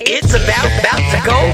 It's about to go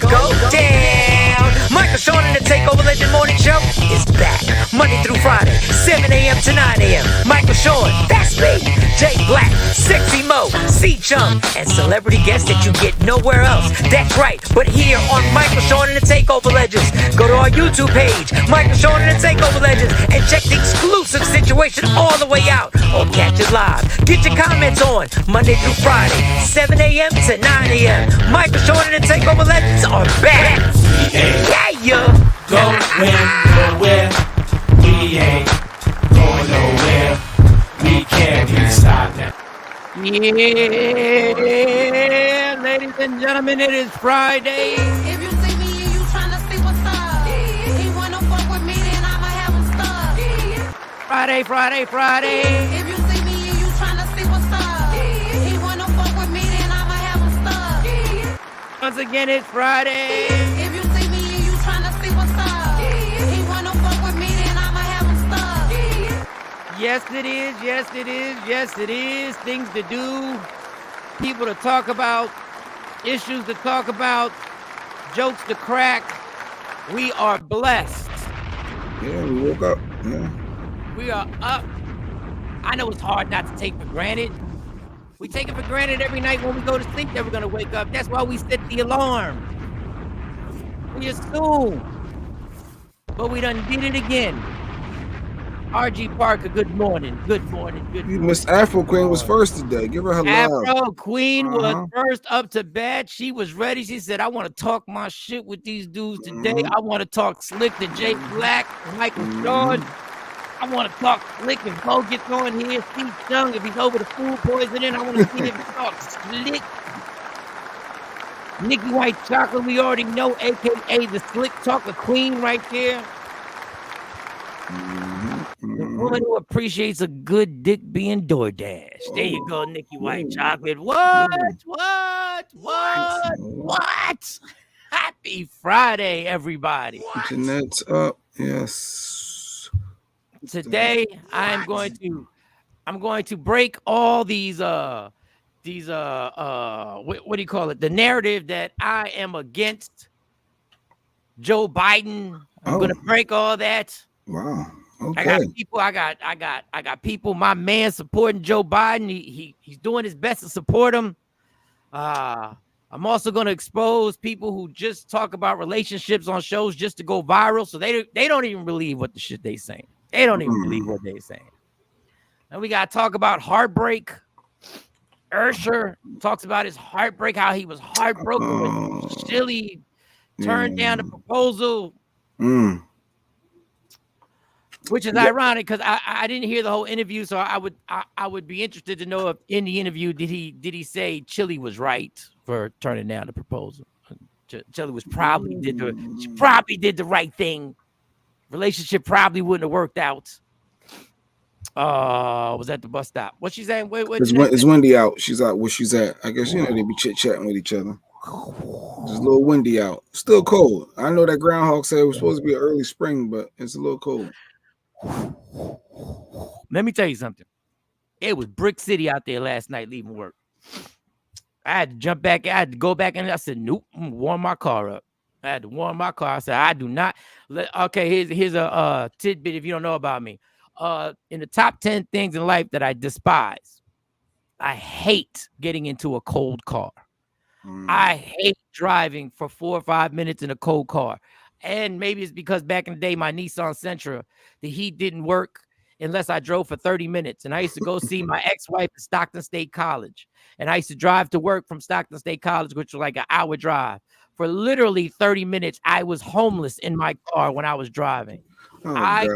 down. Michael, Shawn and the Takeover Legend Morning Show is back. Monday through Friday, 7 a.m. to 9 a.m. Michael, Shawn, that's me. Jay Black, Sexy Mo, C-Chum, and celebrity guests that you get nowhere else. That's right, but here on Michael, Shawn and the Takeover Legends. Go to our YouTube page, Michael, Shawn and the Takeover Legends, and check the exclusive situation all the way out. Or catch it live. Get your comments on Monday through Friday, 7 a.m. to 9 a.m. Michael, Shawn and the Takeover Legends are back. Yeah. Going nowhere. We ain't going nowhere. We can't be stopped now. Yeah, ladies and gentlemen, it is Friday. If you see me and you tryna see what's up, he wanna fuck with me, then I'ma have him stuck. Friday. If you see me and you tryna see what's up, he wanna fuck with me, then I'ma have him stuck. Once again, it's Friday. If you see me and you tryna see what's up, he wanna fuck with me, then I'ma have him stuck. Yes, it is. Things to do, people to talk about, issues to talk about, jokes to crack. We are blessed. Yeah, we woke up. Yeah. We are up. I know it's hard not to take for granted. We take it for granted every night when we go to sleep that we're going to wake up. That's why we set the alarm. We assume. But we done did it again. R.G. Parker, good morning. Miss Afro Queen was first today. Give her her love. Afro Queen was first up to bat. She was ready. She said, I want to talk my shit with these dudes today. I want to talk slick to Jay Black, Michael Shawn. I want to talk slick if Bo gets on here. Steve Chung, if he's over the food poisoning, I want to see if he talks slick. Nikki White Chocolate, we already know, a.k.a. the Slick Talker Queen right there. The woman who appreciates a good dick being DoorDash. There you go, Nikki White Chocolate. What? Happy Friday, everybody. Jeanette's up. Yes. Today I'm going to break all these what do you call it? The narrative that I am against Joe Biden. I'm going to break all that. Wow. Okay. I got people. My man supporting Joe Biden. He's doing his best to support him. I'm also going to expose people who just talk about relationships on shows just to go viral. So they don't even believe what the shit they saying. They don't even believe what they're saying. And we got to talk about heartbreak. Ursher talks about his heartbreak, how he was heartbroken when Chili turned down the proposal. Which is ironic because I didn't hear the whole interview, so I would be interested to know if in the interview did he say Chili was right for turning down the proposal. Chili was probably did the right thing. Relationship probably wouldn't have worked out. Was at the bus stop. What she saying? Wait. It's windy out. She's out where she's at. I guess they be chit chatting with each other. It's a little windy out. Still cold. I know that groundhog said it was supposed to be an early spring, but it's a little cold. Let me tell you something. It was Brick City out there last night leaving work. I had to jump back. I had to go back in. I said, nope, I'm gonna warm my car up. I had to warm my car. I said, I do not. Okay, here's a tidbit if you don't know about me. In the top 10 things in life that I despise, I hate getting into a cold car. I hate driving for 4 or 5 minutes in a cold car. And maybe it's because back in the day, my Nissan Sentra, the heat didn't work unless I drove for 30 minutes. And I used to go see my ex-wife at Stockton State College. And I used to drive to work from Stockton State College, which was like an hour drive. For literally 30 minutes, I was homeless in my car when I was driving. Oh, God.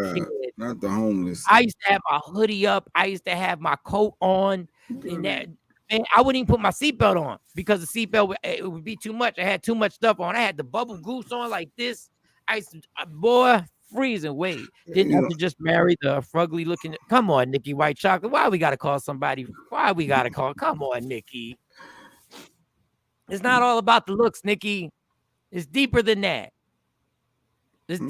Not the homeless. I used to have my hoodie up. I used to have my coat on. And I wouldn't even put my seatbelt on because the seatbelt it would be too much. I had too much stuff on. I had the bubble goose on like this. I used to, freezing. Wait, didn't have to just marry the frugly looking. Come on, Nikki White Chocolate. Why we gotta call somebody? Come on, Nikki. It's not all about the looks, Nikki. It's deeper than that. It's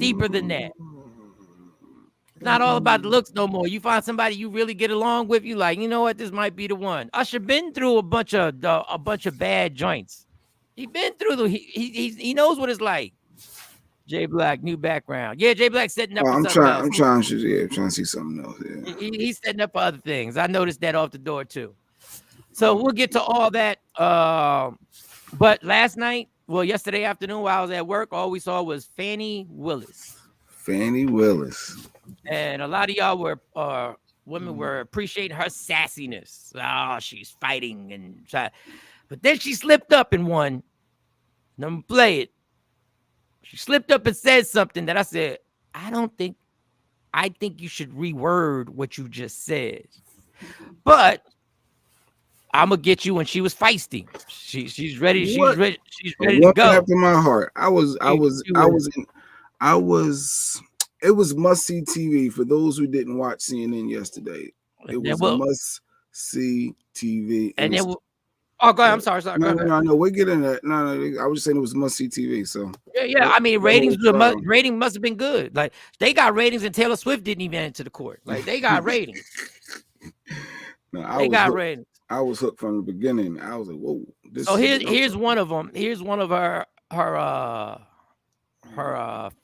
not all about the looks no more. You find somebody you really get along with, you like, you know what, this might be the one. Usher been through a bunch of bad joints. He been through the. He knows what it's like. Jay Black, new background. Yeah, Jay Black setting up for something else. I'm trying to see something else. Yeah. He's setting up for other things. I noticed that off the door too. So we'll get to all that. But last night, well, yesterday afternoon while I was at work, all we saw was Fani Willis. Fani Willis. And a lot of y'all women were appreciating her sassiness. Oh, she's fighting and try. But then she slipped up in one. And I'm gonna play it. She slipped up and said something that I said, I think you should reword what you just said. But I'm gonna get you when she was feisty. She's ready. She's ready to go. After my heart. It was must-see TV for those who didn't watch CNN yesterday. It was must-see TV. And then oh, go ahead. I'm sorry. No. We're getting that. No. I was just saying it was must-see TV. So yeah. I mean, rating must have been good. Like they got ratings, and Taylor Swift didn't even enter the court. Like they got ratings. They got ratings. I was hooked from the beginning. I was like, whoa. So here's one of them. Here's one of her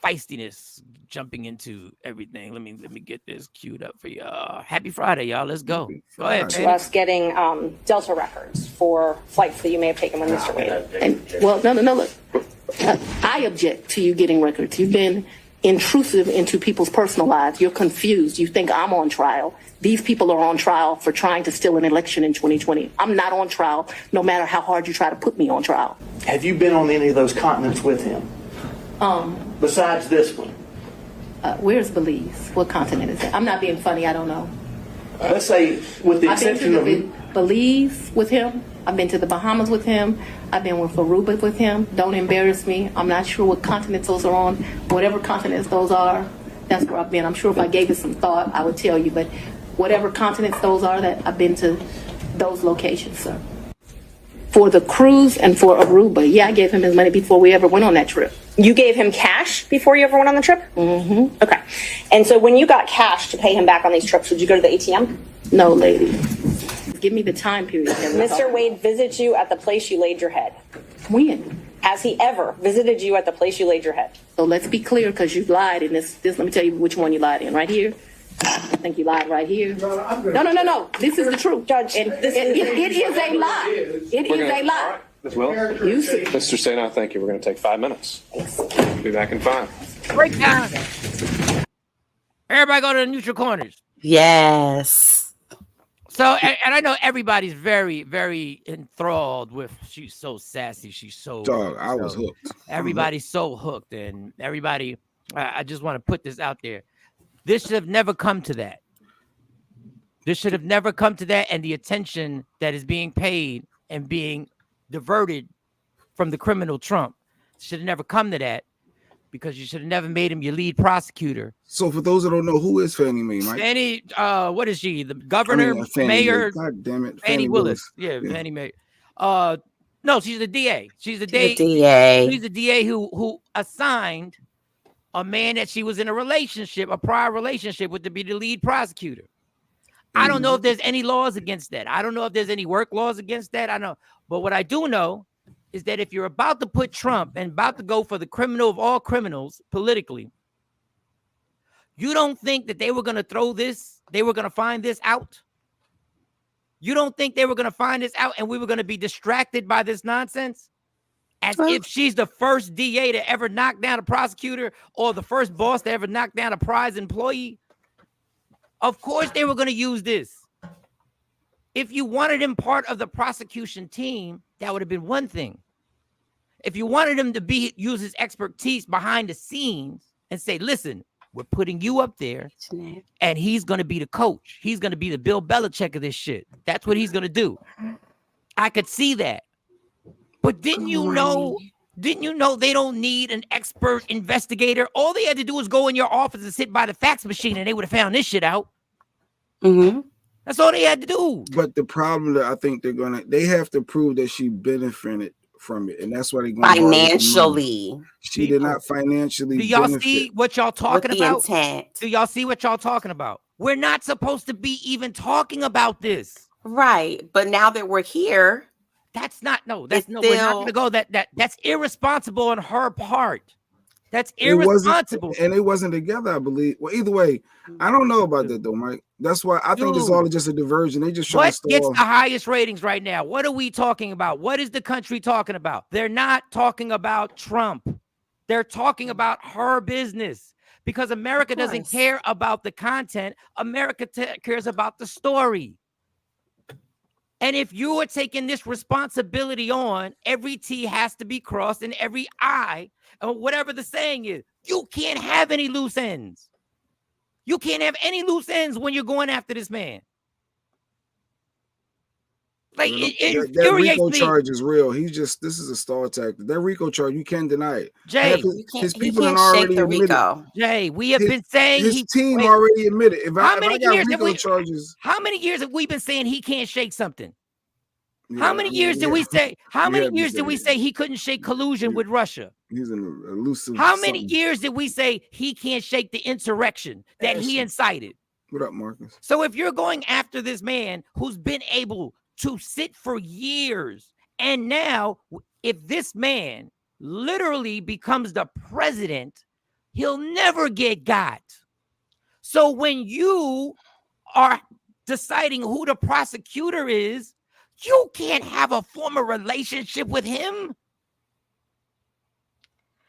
feistiness jumping into everything. Let me get this queued up for y'all. Happy Friday, y'all. Let's go. Go ahead. To us getting Delta records for flights that you may have taken with Mr. Wade. Well, no. Look, I object to you getting records. You've been intrusive into people's personal lives. You're confused. You think I'm on trial. These people are on trial for trying to steal an election in 2020. I'm not on trial, no matter how hard you try to put me on trial. Have you been on any of those continents with him? Besides this one? Where's Belize? What continent is it? I'm not being funny. I don't know. Let's say, with the exception of Belize with him. I've been to the Bahamas with him. I've been with Aruba with him. Don't embarrass me. I'm not sure what continents those are on. Whatever continents those are, that's where I've been. I'm sure if I gave it some thought, I would tell you. But whatever continents those are, that I've been to those locations, sir. For the cruise and for Aruba, yeah, I gave him his money before we ever went on that trip. You gave him cash before you ever went on the trip? Mm-hmm. Okay. And so when you got cash to pay him back on these trips, would you go to the ATM? No, lady. Give me the time period. Mr. Wade visited you at the place you laid your head. When? Has he ever visited you at the place you laid your head? So let's be clear, because you lied in this. Let me tell you which one you lied in. Right here. I think you lied right here. No. This is the truth, Judge. And it is a lie. It is a lie. Ms. Willis? Mr. Sena, thank you. We're going to take 5 minutes. Be back in 5. Break down. Everybody go to the neutral corners. Yes. So, and I know everybody's very, very enthralled with. She's so sassy. She's so. Dog, I was hooked. Everybody's so hooked, and everybody. I just want to put this out there. This should have never come to that. This should have never come to that, and the attention that is being paid and being diverted from the criminal Trump should have never come to that, because you should have never made him your lead prosecutor. So for those that don't know, who is Fannie Mae, Mike? Fannie, what is she? The governor, mayor? God damn it, Fani Willis. Yeah, Fannie Mae. No, she's the DA. She's the DA. She's the DA who assigned a man that she was in a prior relationship with, to be the lead prosecutor. I don't know if there's any laws against that. I don't know if there's any work laws against that. I know. But what I do know is that if you're about to put Trump and about to go for the criminal of all criminals politically, you don't think that they were going to find this out? You don't think they were going to find this out and we were going to be distracted by this nonsense? As if she's the first DA to ever knock down a prosecutor or the first boss to ever knock down a prize employee. Of course they were going to use this. If you wanted him part of the prosecution team, that would have been one thing. If you wanted him to use his expertise behind the scenes and say, listen, we're putting you up there and he's going to be the coach. He's going to be the Bill Belichick of this shit. That's what he's going to do. I could see that. But didn't you know they don't need an expert investigator? All they had to do was go in your office and sit by the fax machine and they would have found this shit out. Mm-hmm. That's all they had to do. But the problem that I think they have to prove that she benefited from it. And that's why they're going financially. She did not financially. Do y'all see what y'all talking about? Intent. Do y'all see what y'all talking about? We're not supposed to be even talking about this. Right. But now that we're here, That's not no. It's We're not still- gonna go that's irresponsible on her part. That's It wasn't, irresponsible. and they wasn't together, I believe. Well, either way, I don't know about that though, Mike. That's why I think it's all just a diversion. They just trying What to gets stall. the highest ratings right now? What are we talking about? What is the country talking about? They're not talking about Trump. They're talking about her business because America doesn't care about the content. America cares about the story. And if you are taking this responsibility on, every T has to be crossed and every I, or whatever the saying is, you can't have any loose ends. You can't have any loose ends when you're going after this man. Like, that RICO charge is real. This is a stall tactic. That RICO charge, you can't deny it. Jay, his people have already admitted. Jay, we have been saying his team already admitted. How many years have we been saying he can't shake something? Yeah, how many years did we say? How many years did we say he couldn't shake collusion with Russia? He's an elusive. How many years did we say he can't shake the insurrection that he incited? What up, Marcus? So if you're going after this man who's been able to sit for years, and now if this man literally becomes the president, he'll never get got. So when you are deciding who the prosecutor is, you can't have a former relationship with him.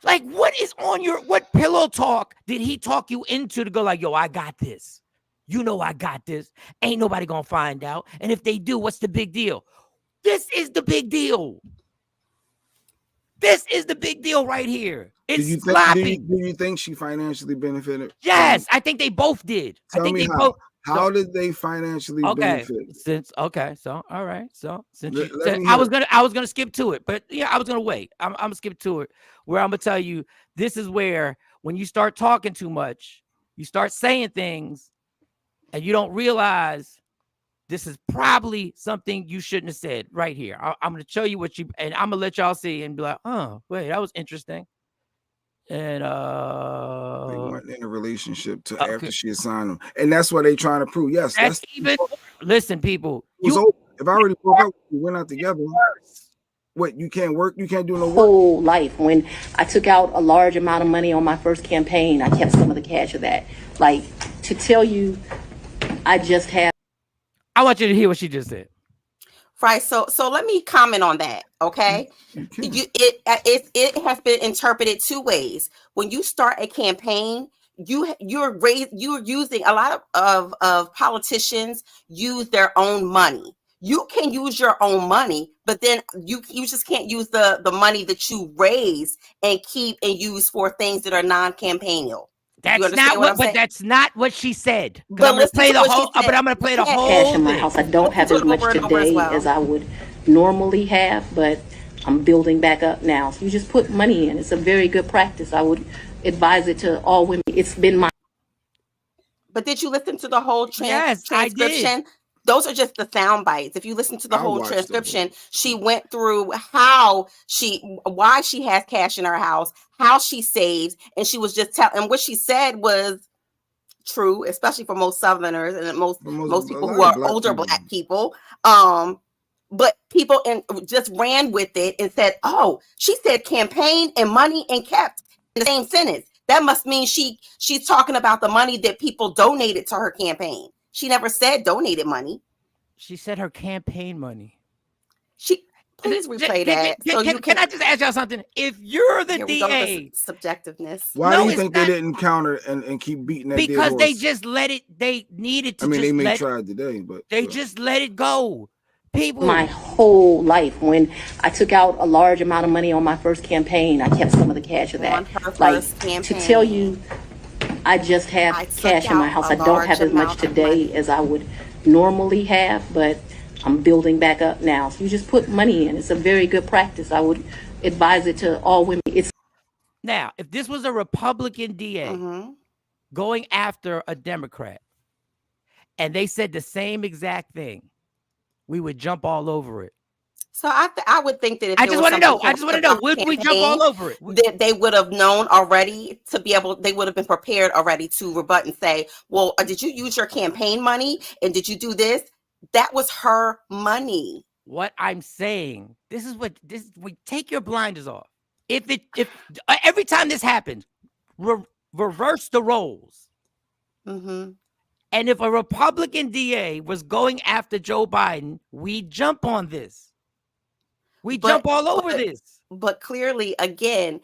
Like, what is on what pillow talk did he talk you into to go like, yo, I got this. You know I got this. Ain't nobody gonna find out. And if they do, what's the big deal? This is the big deal. This is the big deal right here. It's sloppy. Do you think she financially benefited? Yes, I think they both did. Tell I think me they how. both. How did they financially benefit? All right. So since I was gonna skip to it, but yeah, I was gonna wait. I'm gonna skip to it where I'm gonna tell you this is where when you start talking too much, you start saying things, and you don't realize this is probably something you shouldn't have said right here. I'm gonna show you and I'm gonna let y'all see and be like, oh wait, that was interesting. And they weren't in a relationship till after she assigned them, and that's what they trying to prove. Yes, that's even. Listen, people. If I already broke up, we're not together. What, you can't work? You can't do no work? Whole life. When I took out a large amount of money on my first campaign, I kept some of the cash of that. Like, to tell you, I just have. I want you to hear what she just said. Right. So let me comment on that. Okay. It has been interpreted two ways. When you start a campaign, you're using a lot of politicians use their own money. You can use your own money, but then you just can't use the money that you raise and keep and use for things that are non-campaignial. That's not what that's not what she said. But I'm gonna play the whole. But I'm gonna play the whole cash in my house. I don't have as much today as I would normally have, but I'm building back up now. So you just put money in. It's a very good practice. I would advise it to all women. It's been my. But did you listen to the whole transcription? I did. Those are just the sound bites. If you listen to the whole transcription, she went through why she has cash in her house, how she saves, and she was just telling. And what she said was true, especially for most Southerners and most people who are older Black people. But people just ran with it and said, "Oh, she said campaign and money and kept in the same sentence. That must mean she's talking about the money that people donated to her campaign." She never said donated money. She said her campaign money. Please replay that. Can I just ask y'all something? If you're the DA, subjectiveness. Why do you think they didn't counter and keep beating that? Because they just let it. They needed to. I mean, they may try today, but they just let it go. People. My whole life, when I took out a large amount of money on my first campaign, I kept some of the cash of that. Like, to tell you, I just have cash in my house. I don't have as much today as I would normally have, but I'm building back up now. So you just put money in. It's a very good practice. I would advise it to all women. Now, if this was a Republican DA going after a Democrat and they said the same exact thing, we would jump all over it. So I would think that if I just want to know, would we jump all over it? That they would have known already they would have been prepared already to rebut and say, well, did you use your campaign money? And did you do this? That was her money. What I'm saying, we take your blinders off. If every time this happens, reverse the roles. Mm-hmm. And if a Republican DA was going after Joe Biden, we jump on this. We jump all over this. But clearly, again,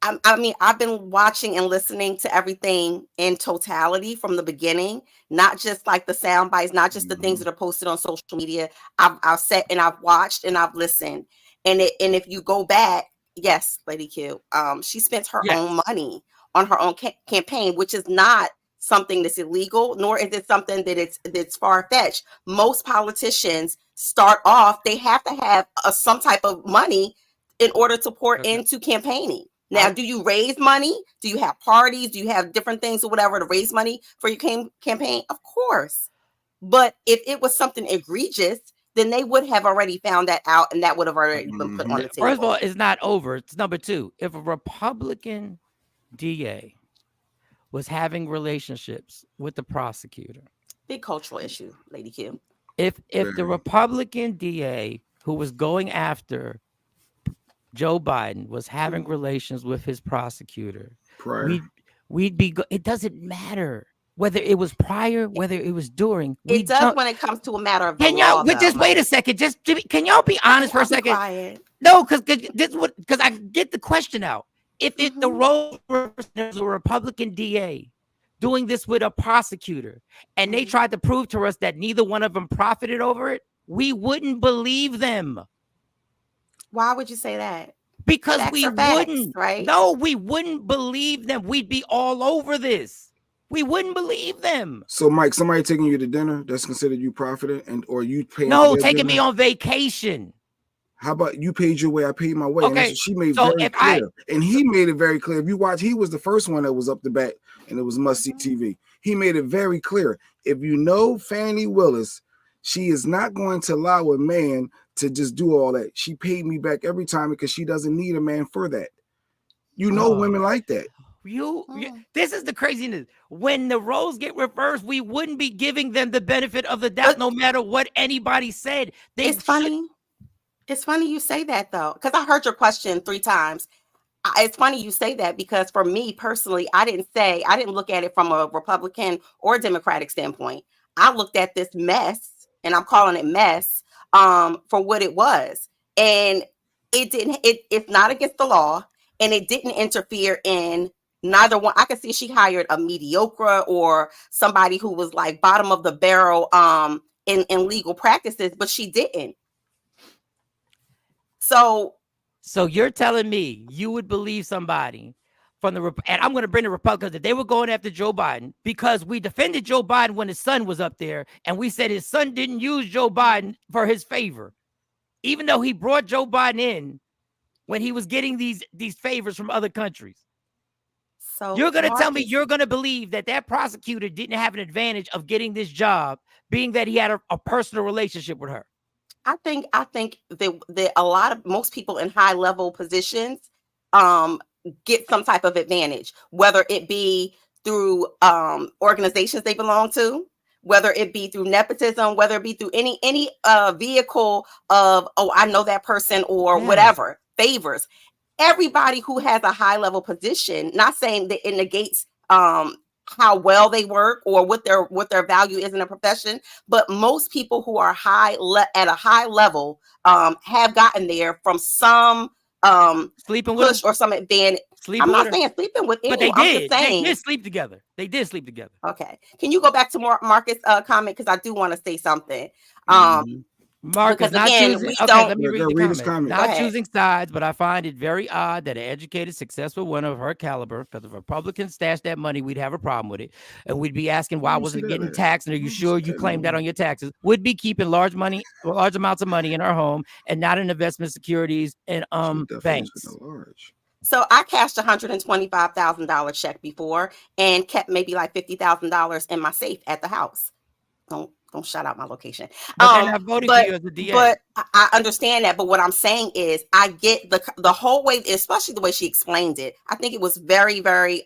I mean, I've been watching and listening to everything in totality from the beginning, not just like the sound bites, not just the things that are posted on social media. I've sat and I've watched and I've listened. And if you go back, yes, Lady Q, she spent her own money on her own campaign, which is not something that's illegal, nor is it something that's far-fetched. Most politicians start off, they have to have some type of money in order to pour into campaigning. Now, do you raise money? Do you have parties? Do you have different things or whatever to raise money for your campaign? Of course. But if it was something egregious, then they would have already found that out, and that would have already been put on the table. First of all, it's not over. It's number two. If a Republican DA was having relationships with the prosecutor. Big cultural issue, Lady Q. If the Republican DA who was going after Joe Biden was having relations with his prosecutor, we'd be it doesn't matter whether it was prior, whether it was during. It does when it comes to a matter of the can y'all just wait a second? Can y'all be honest for a second? No, because I get the question out. If the role was a Republican DA doing this with a prosecutor, and they tried to prove to us that neither one of them profited over it, we wouldn't believe them. Why would you say that? Because facts we wouldn't, right? No, we wouldn't believe them. We'd be all over this. We wouldn't believe them. So, Mike, somebody taking you to dinner that's considered you profited, or you paying? No, taking me on vacation. How about you paid your way? I paid my way. Okay, and she made very clear, and he made it very clear. If you watch, he was the first one that was up the bat, and it was must-see TV. He made it very clear. If you know Fani Willis, she is not going to allow a man to just do all that. She paid me back every time because she doesn't need a man for that. You know, women like that. This is the craziness. When the roles get reversed, we wouldn't be giving them the benefit of the doubt, no matter what anybody said. It's funny. It's funny you say that, though, because I heard your question 3 times. It's funny you say that because for me personally, I didn't look at it from a Republican or Democratic standpoint. I looked at this mess, and I'm calling it mess, for what it was. And it's not against the law, and it didn't interfere in neither one. I could see she hired a mediocre or somebody who was like bottom of the barrel in legal practices, but she didn't. So you're telling me you would believe somebody from and I'm going to bring the Republicans, that they were going after Joe Biden because we defended Joe Biden when his son was up there, and we said his son didn't use Joe Biden for his favor, even though he brought Joe Biden in when he was getting these favors from other countries. So you're going to tell me you're going to believe that prosecutor didn't have an advantage of getting this job, being that he had a personal relationship with her? I think that most people in high level positions get some type of advantage, whether it be through organizations they belong to, whether it be through nepotism, whether it be through any vehicle of, I know that person or whatever, favors. Everybody who has a high level position, not saying that it negates how well they work or what their value is in a profession, but most people who are at a high level have gotten there from some sleeping push with or some advantage. I'm not saying sleeping with anyone. But they did. They did sleep together. They did sleep together. Okay. Can you go back to Marcus' comment? Because I do want to say something. Marcus, not again, choosing. we Okay, don't, let me read the comment. Go Not ahead. choosing sides, but I find it very odd that an educated, successful woman of her caliber, because if Republicans stashed that money, we'd have a problem with it, and we'd be asking why wasn't it getting taxed? And are you sure you claimed that on your taxes? Would be keeping large amounts of money in her home and not in investment securities and banks. So I cashed $125,000 check before and kept maybe like $50,000 in my safe at the house. Don't shout out my location. But they're not voting for you as a DA. But I understand that. But what I'm saying is I get the whole way, especially the way she explained it. I think it was very, very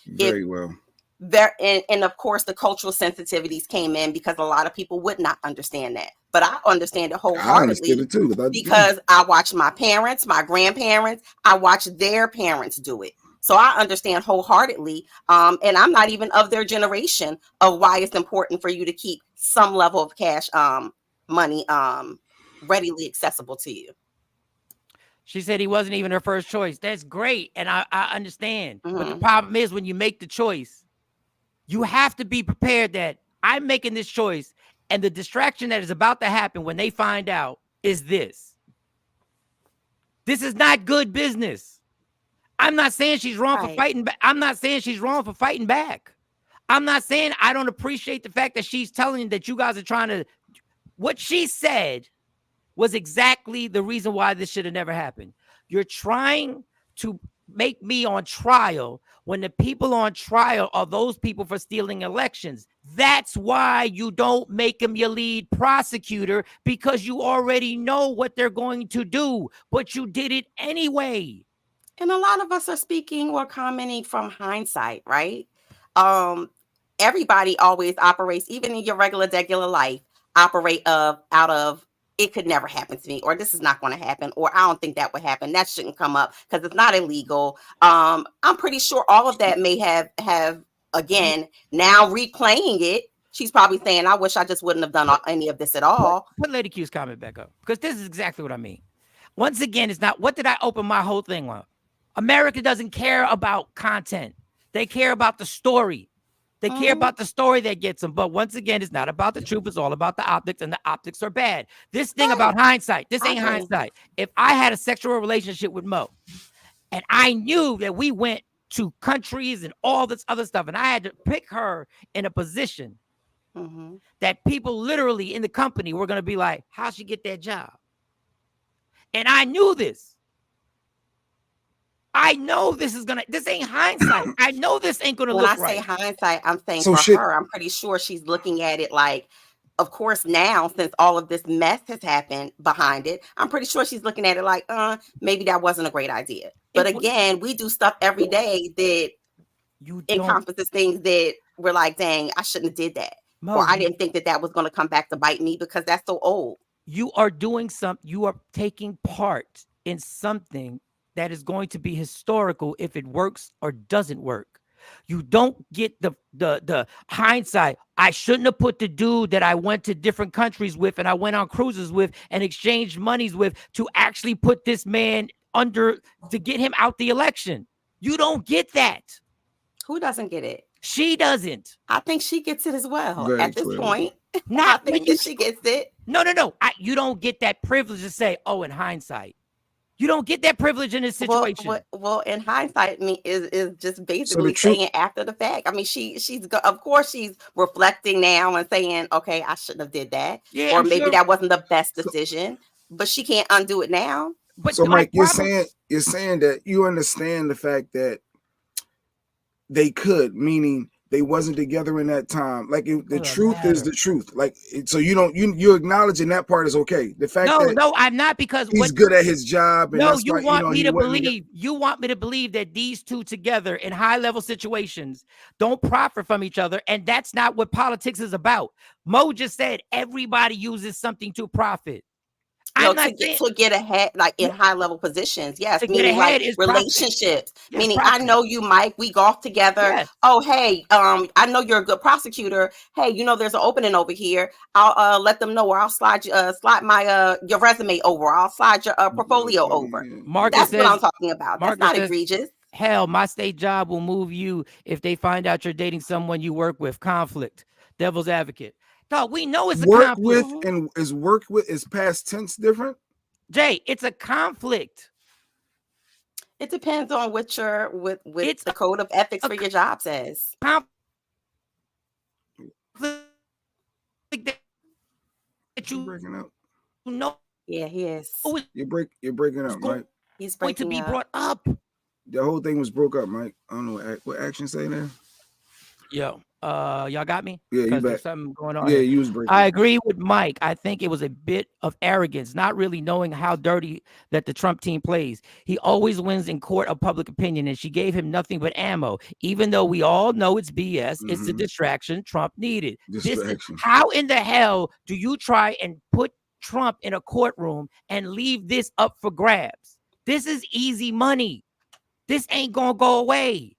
very well. and of course the cultural sensitivities came in because a lot of people would not understand that. But I understand it wholeheartedly. I understood it too because I watched my parents, my grandparents, I watched their parents do it. So I understand wholeheartedly. And I'm not even of their generation of why it's important for you to keep some level of cash money readily accessible to you. She said he wasn't even her first choice. That's great. And I understand. Mm-hmm. But the problem is when you make the choice, you have to be prepared that I'm making this choice. And the distraction that is about to happen when they find out is this. This is not good business. I'm not saying she's wrong for fighting back. I'm not saying she's wrong for fighting back. I'm not saying I don't appreciate the fact that she's telling you that you guys are trying to. What she said was exactly the reason why this should have never happened. You're trying to make me on trial when the people on trial are those people for stealing elections. That's why you don't make them your lead prosecutor, because you already know what they're going to do, but you did it anyway. And a lot of us are speaking or commenting from hindsight, right? Everybody always operates, even in your regular life, operate out of it could never happen to me, or this is not going to happen, or I don't think that would happen. That shouldn't come up because it's not illegal. I'm pretty sure all of that may have again, now replaying it. She's probably saying, I wish I just wouldn't have done any of this at all. Put Lady Q's comment back up, because this is exactly what I mean. Once again, it's not, what did I open my whole thing on? America doesn't care about content. They care about the story. They care about the story that gets them. But once again, it's not about the truth. It's all about the optics, and the optics are bad. This thing about hindsight, this ain't hindsight. If I had a sexual relationship with Mo, and I knew that we went to countries and all this other stuff, and I had to pick her in a position that people literally in the company were going to be like, how'd she get that job? And I knew this. I know this ain't hindsight. I know this ain't gonna look right. When I say hindsight, I'm saying for her, I'm pretty sure she's looking at it like, of course, now since all of this mess has happened behind it, I'm pretty sure she's looking at it like, maybe that wasn't a great idea. But again, we do stuff every day that encompasses things that we're like, dang, I shouldn't have did that. Or I didn't think that was going to come back to bite me because that's so old. You are doing something, you are taking part in something that is going to be historical if it works or doesn't work. You don't get the hindsight. I shouldn't have put the dude that I went to different countries with and I went on cruises with and exchanged monies with to actually put this man under to get him out the election. You don't get that. Who doesn't get it? She doesn't. I think she gets it as well. Very at this clearly. point. Not I think that she gets it. No. You don't get that privilege to say, oh, in hindsight. You don't get that privilege in this situation. Well, in hindsight, I mean, is just basically saying after the fact. I mean, she's of course she's reflecting now and saying, okay, I shouldn't have did that, or maybe that wasn't the best decision, but she can't undo it now. But so, Mike, you're saying that you understand the fact that they could, meaning they wasn't together in that time. Like the truth is the truth. Like so, you're acknowledging that part is okay. The fact no, I'm not, because he's good at his job. And no, you want me to believe. You want me to believe that these two together in high level situations don't profit from each other, and that's not what politics is about. Mo just said everybody uses something to profit. To get ahead, like in high level positions, yes. Meaning like relationships. Meaning I know you, Mike. We golf together. Yes. Oh, hey, I know you're a good prosecutor. Hey, there's an opening over here. I'll let them know, or I'll slide my your resume over. I'll slide your portfolio over. That's what I'm talking about. That's not egregious. Hell, my state job will move you if they find out you're dating someone you work with. Conflict. Devil's advocate. Dog, we know it's a conflict. Work with is past tense different? Jay, it's a conflict. It depends on what it's the code of ethics for your job says. Conflict that you breaking up. Yeah, he is. You're breaking up, Mike. He's going to be brought up. The whole thing was broke up, Mike. I don't know what action say there. Yo, Y'all got me? Yeah, you Because bet. there's something going on. Yeah, here. you was breaking. I agree with Mike. I think it was a bit of arrogance, not really knowing how dirty that the Trump team plays. He always wins in court of public opinion, and she gave him nothing but ammo, even though we all know it's BS. It's the distraction Trump needed. How in the hell do you try and put Trump in a courtroom and leave this up for grabs? This is easy money. This ain't gonna go away.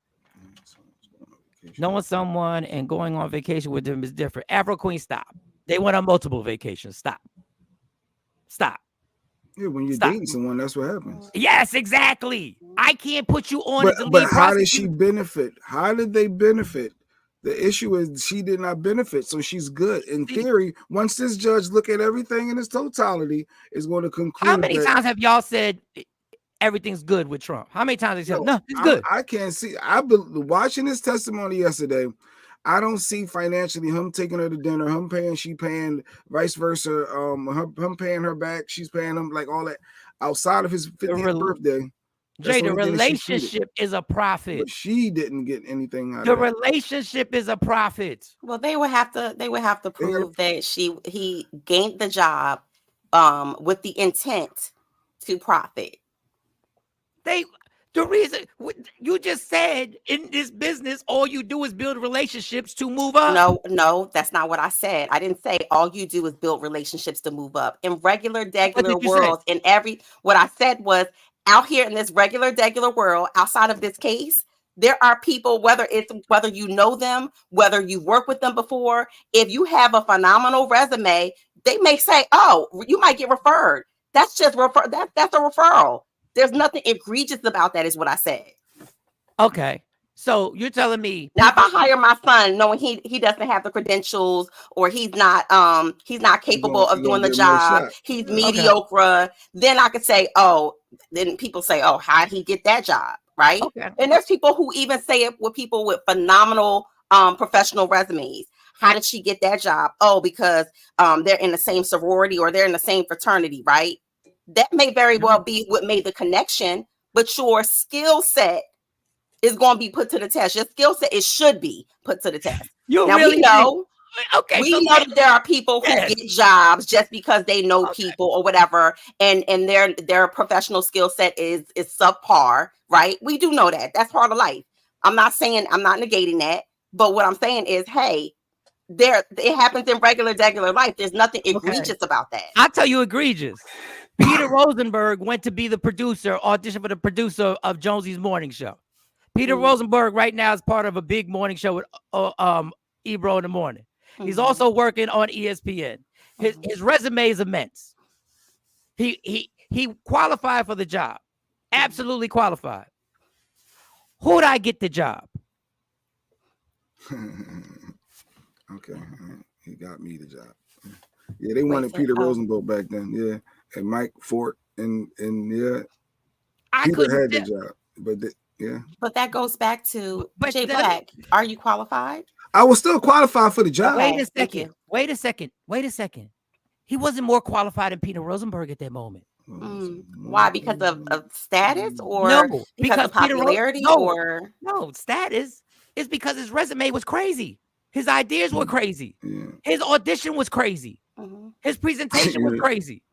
Knowing someone and going on vacation with them is different. Afro Queen, stop. They went on multiple vacations. Stop. Yeah, when you're dating someone, that's what happens. Yes, exactly. I can't put you on. But how did she benefit? How did they benefit? The issue is she did not benefit, so she's good. In theory, once this judge look at everything in its totality, is going to conclude. How many times have y'all said everything's good with Trump? How many times they said no, it's good? I can't see. Watching his testimony yesterday, I don't see financially him taking her to dinner, him paying, she paying, vice versa. Him paying her back, she's paying him, like all that outside of his 50th birthday. Jay, the relationship is a profit. But she didn't get anything out of the relationship is a profit. Well, they would have to prove that he gained the job with the intent to profit. The reason you just said in this business, all you do is build relationships to move up. No, that's not what I said. I didn't say all you do is build relationships to move up. In regular, world, what I said was out here in this regular, world, outside of this case, there are people, whether you know them, whether you work with them before, if you have a phenomenal resume, they may say, oh, you might get referred. That's just that's a referral. There's nothing egregious about that, is what I said. Okay. So you're telling me now if I hire my son knowing he doesn't have the credentials or he's not capable of doing the job, he's mediocre, then I could say, then people say, how did he get that job? Right. Okay. And there's people who even say it with people with phenomenal professional resumes. How did she get that job? Oh, because they're in the same sorority or they're in the same fraternity, right? That may very well be what made the connection, but your skill set is going to be put to the test. Your skill set, it should be put to the test. We know that there are people who get jobs just because they know people or whatever, and their professional skill set is subpar, right? We do know that. That's part of life. I'm not negating that, but what I'm saying is, hey, it happens in regular life. There's nothing egregious about that. I'll tell you egregious. Peter Rosenberg went to be the producer, audition for the producer of Jonesy's morning show. Peter Rosenberg right now is part of a big morning show with Ebro in the morning. He's also working on ESPN. His resume is immense. He qualified for the job. Absolutely qualified. Who'd I get the job? Okay. He got me the job. Yeah, they wanted Peter Rosenberg back then. Yeah. And Mike Fort and Peter had the job, But that goes back to Jay Black. Are you qualified? I was still qualified for the job. Wait a second. He wasn't more qualified than Peter Rosenberg at that moment. Why? Because of status or no, because of popularity no, status is because his resume was crazy. His ideas were crazy. Yeah. His audition was crazy. His presentation was crazy.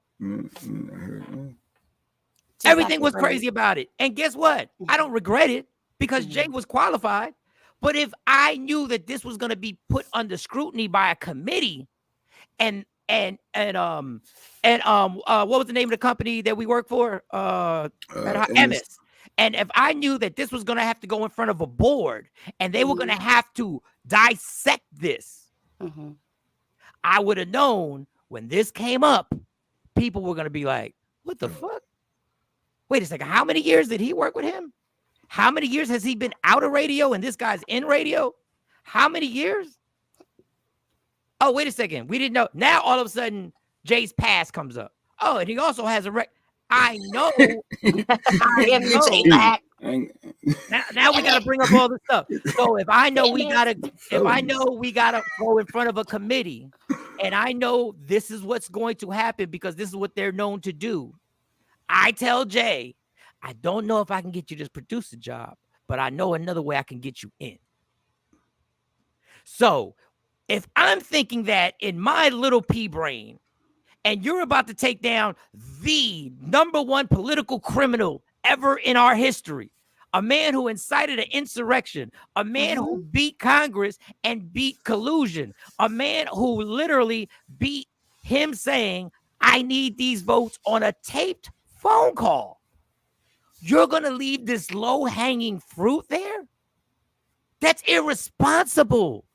Everything was crazy about it. And guess what? I don't regret it because Jay was qualified. But if I knew that this was going to be put under scrutiny by a committee and what was the name of the company that we work for? MS. And if I knew that this was going to have to go in front of a board and they were going to have to dissect this, I would have known when this came up, people were going to be like, what the fuck? Wait a second. How many years did he work with him? How many years has he been out of radio and this guy's in radio? How many years? Oh, wait a second. We didn't know. Now, all of a sudden, Jay's past comes up. Oh, and he also has a I know. Now we got to bring up all this stuff. So if I know we got to go in front of a committee and I know this is what's going to happen because this is what they're known to do, I tell Jay, I don't know if I can get you this producer job, but I know another way I can get you in. So if I'm thinking that in my little pea brain, and you're about to take down the #1 political criminal ever in our history, a man who incited an insurrection, a man who beat Congress and beat collusion, a man who literally beat him saying, I need these votes on a taped phone call. You're going to leave this low-hanging fruit there? That's irresponsible.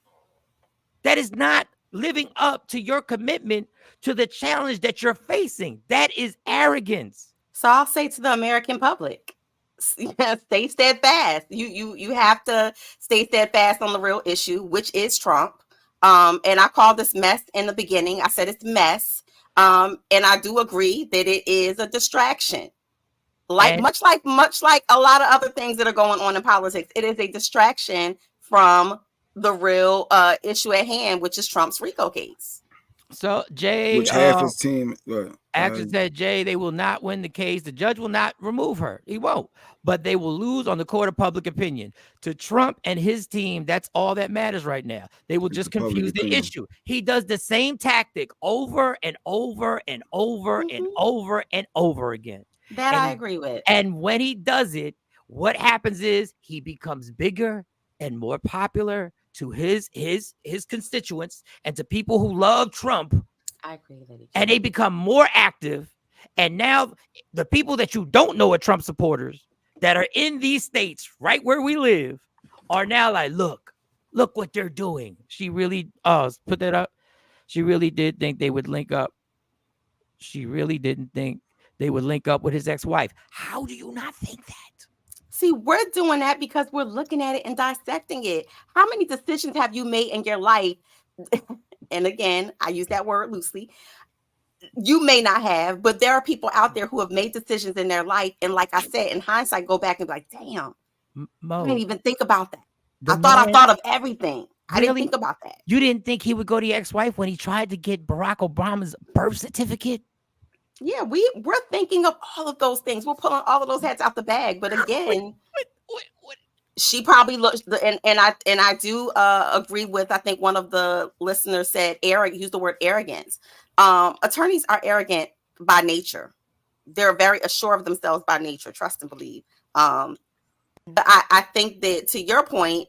That is not living up to your commitment to the challenge that you're facing. That is arrogance. So I'll say to the American public, stay steadfast. You have to stay steadfast on the real issue, which is Trump. And I called this mess in the beginning. I said it's mess. And I do agree that it is a distraction. Much like a lot of other things that are going on in politics, it is a distraction from the real issue at hand, which is Trump's RICO case. So Jay, which half his team actually said, Jay, they will not win the case. The judge will not remove her. He won't, but they will lose on the court of public opinion. To Trump and his team, that's all that matters right now. They will just confuse the issue. He does the same tactic over and over and over and over and over again. That I agree with. And when he does it, what happens is he becomes bigger and more popular to his constituents and to people who love Trump. I agree with you. And they become more active. And now the people that you don't know are Trump supporters that are in these states right where we live are now like, look what they're doing. She really put that up. She really did think they would link up. She really didn't think they would link up with his ex-wife. How do you not think that? See, we're doing that because we're looking at it and dissecting it. How many decisions have you made in your life? And again, I use that word loosely. You may not have, but there are people out there who have made decisions in their life. And like I said, in hindsight, go back and be like, damn, I didn't even think about that. I thought of everything. I didn't think about that. You didn't think he would go to your ex-wife when he tried to get Barack Obama's birth certificate? Yeah, we're thinking of all of those things. We're pulling all of those hats out the bag. But again, she probably looks, and I do agree with, I think one of the listeners said, used the word arrogance. Attorneys are arrogant by nature. They're very assured of themselves by nature, trust and believe. But I think that, to your point,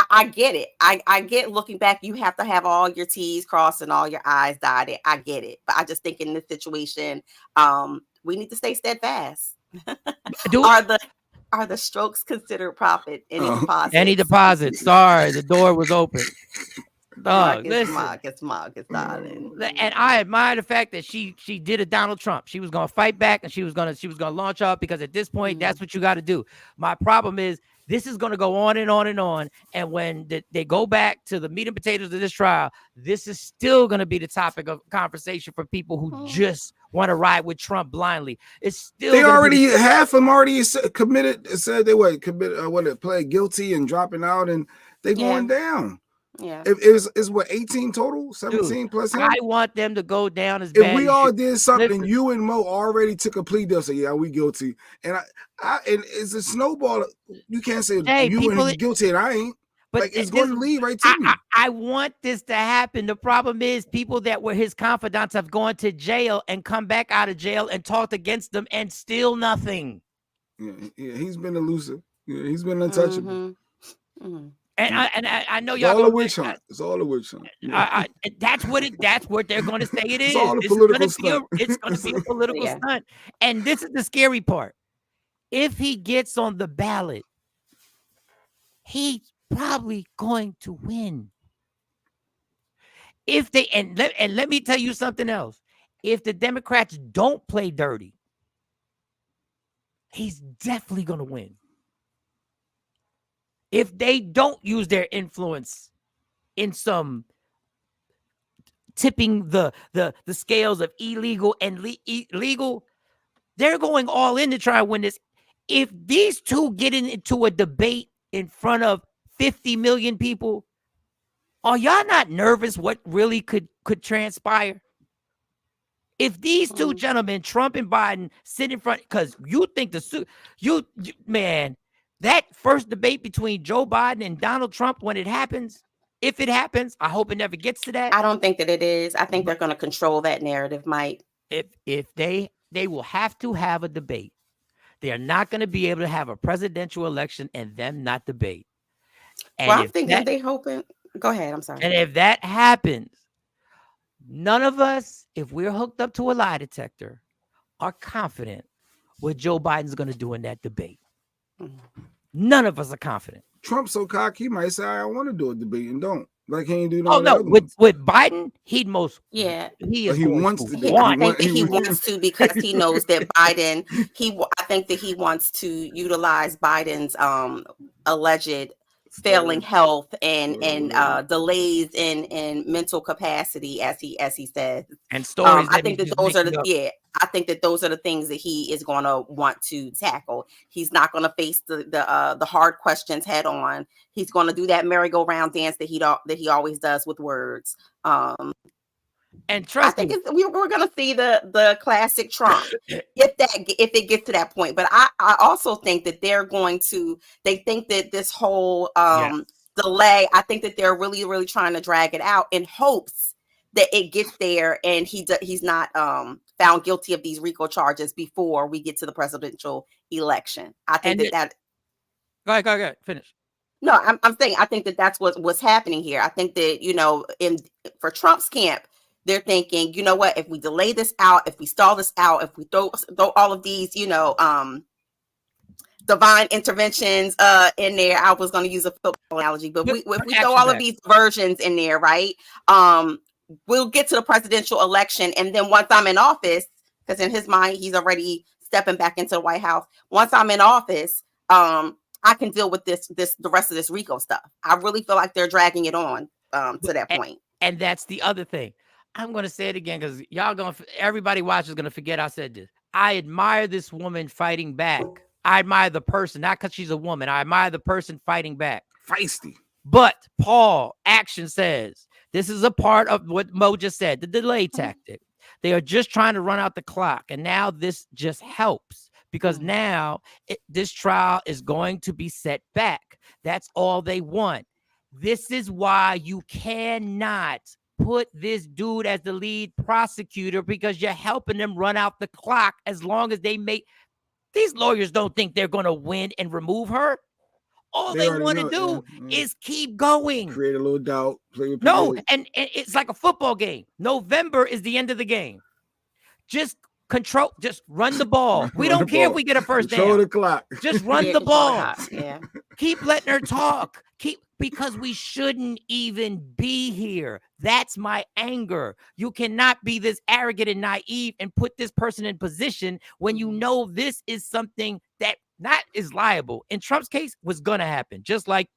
I get it. I get, looking back, you have to have all your T's crossed and all your I's dotted. I get it. But I just think in this situation, we need to stay steadfast. Are the strokes considered profit? Any deposit? Any deposit. Sorry, the door was open. Marcus, darling. And I admire the fact that she did a Donald Trump. She was gonna fight back and she was gonna launch up, because at this point, that's what you got to do. My problem is, this is going to go on and on and on. And when they go back to the meat and potatoes of this trial, this is still going to be the topic of conversation for people who just want to ride with Trump blindly. It's still half of them already committed, said they pled guilty and dropping out, and they going down. Yeah, it's what, 18 total, 17 Dude, plus him? I want them to go down as if bad. We all did something. You and Mo already took a plea deal. So yeah, we guilty. And and it's a snowball. You can't say you and guilty and I ain't. But it's going to lead right to me. I want this to happen. The problem is, people that were his confidants have gone to jail and come back out of jail and talked against them and still nothing. Yeah, he's been elusive. Yeah, he's been untouchable. And I know y'all. It's all a witch hunt. It's all a witch hunt. Yeah. That's what they're going to say it is. It's all a political stunt. It's going to be a political stunt. And this is the scary part. If he gets on the ballot, he's probably going to win. If they let me tell you something else. If the Democrats don't play dirty, he's definitely going to win. If they don't use their influence in some tipping the scales of illegal and legal, they're going all in to try and win this. If these two get into a debate in front of 50 million people, are y'all not nervous what really could transpire? If these two gentlemen, Trump and Biden, sit in front, because you think man, that first debate between Joe Biden and Donald Trump, when it happens, If it happens, I hope it never gets to that. I don't think that it is. I think they're going to control that narrative, Mike. If they will have to have a debate. They are not going to be able to have a presidential election and them not debate. And well, I'm thinking they hoping. Go ahead. I'm sorry. And if that happens, none of us, if we're hooked up to a lie detector, are confident what Joe Biden's going to do in that debate. None of us are confident. Trump's so cocky, he might say, I want to do a debate and don't. Like he ain't do no. Oh no, with Biden, he wants wants to. I think that he wants to because he knows that Biden. I think that he wants to utilize Biden's alleged failing health and delays in mental capacity, as he says. And stories. I think that those are I think that those are the things that he is going to want to tackle. He's not going to face the hard questions head on. He's going to do that merry-go-round dance that he always does with words. And trust I think we're going to see the classic Trump if it gets to that point. But I also think that they think that this whole delay, I think that they're really, really trying to drag it out in hopes that it gets there and he's not found guilty of these RICO charges before we get to the presidential election. I think that. Go ahead, finish. No, I'm saying I think that that's what's happening here. I think that for Trump's camp, they're thinking, you know what, if we delay this out, if we stall this out, if we throw all of these, divine interventions in there. I was going to use a football analogy, but if we throw all of these versions in there, right? We'll get to the presidential election, and then once I'm in office, because in his mind he's already stepping back into the White House. Once I'm in office, I can deal with the rest of this RICO stuff. I really feel like they're dragging it on to that point. And that's the other thing. I'm going to say it again because everybody watching is going to forget I said this. I admire this woman fighting back. I admire the person, not because she's a woman. I admire the person fighting back. Feisty. But Paul, action says, this is a part of what Mo just said, the delay tactic. They are just trying to run out the clock. And now this just helps because now this trial is going to be set back. That's all they want. This is why you cannot put this dude as the lead prosecutor because you're helping them run out the clock as long as they make. These lawyers don't think they're going to win and remove her. All they want to do is keep going. Create a little doubt. And it's like a football game. November is the end of the game. Just run the ball. We don't care if we get a first down. Control the clock. Just run the ball. Yeah. Keep letting her talk. Because we shouldn't even be here. That's my anger. You cannot be this arrogant and naive and put this person in position when you know this is something that not is liable. In Trump's case, was gonna happen, just like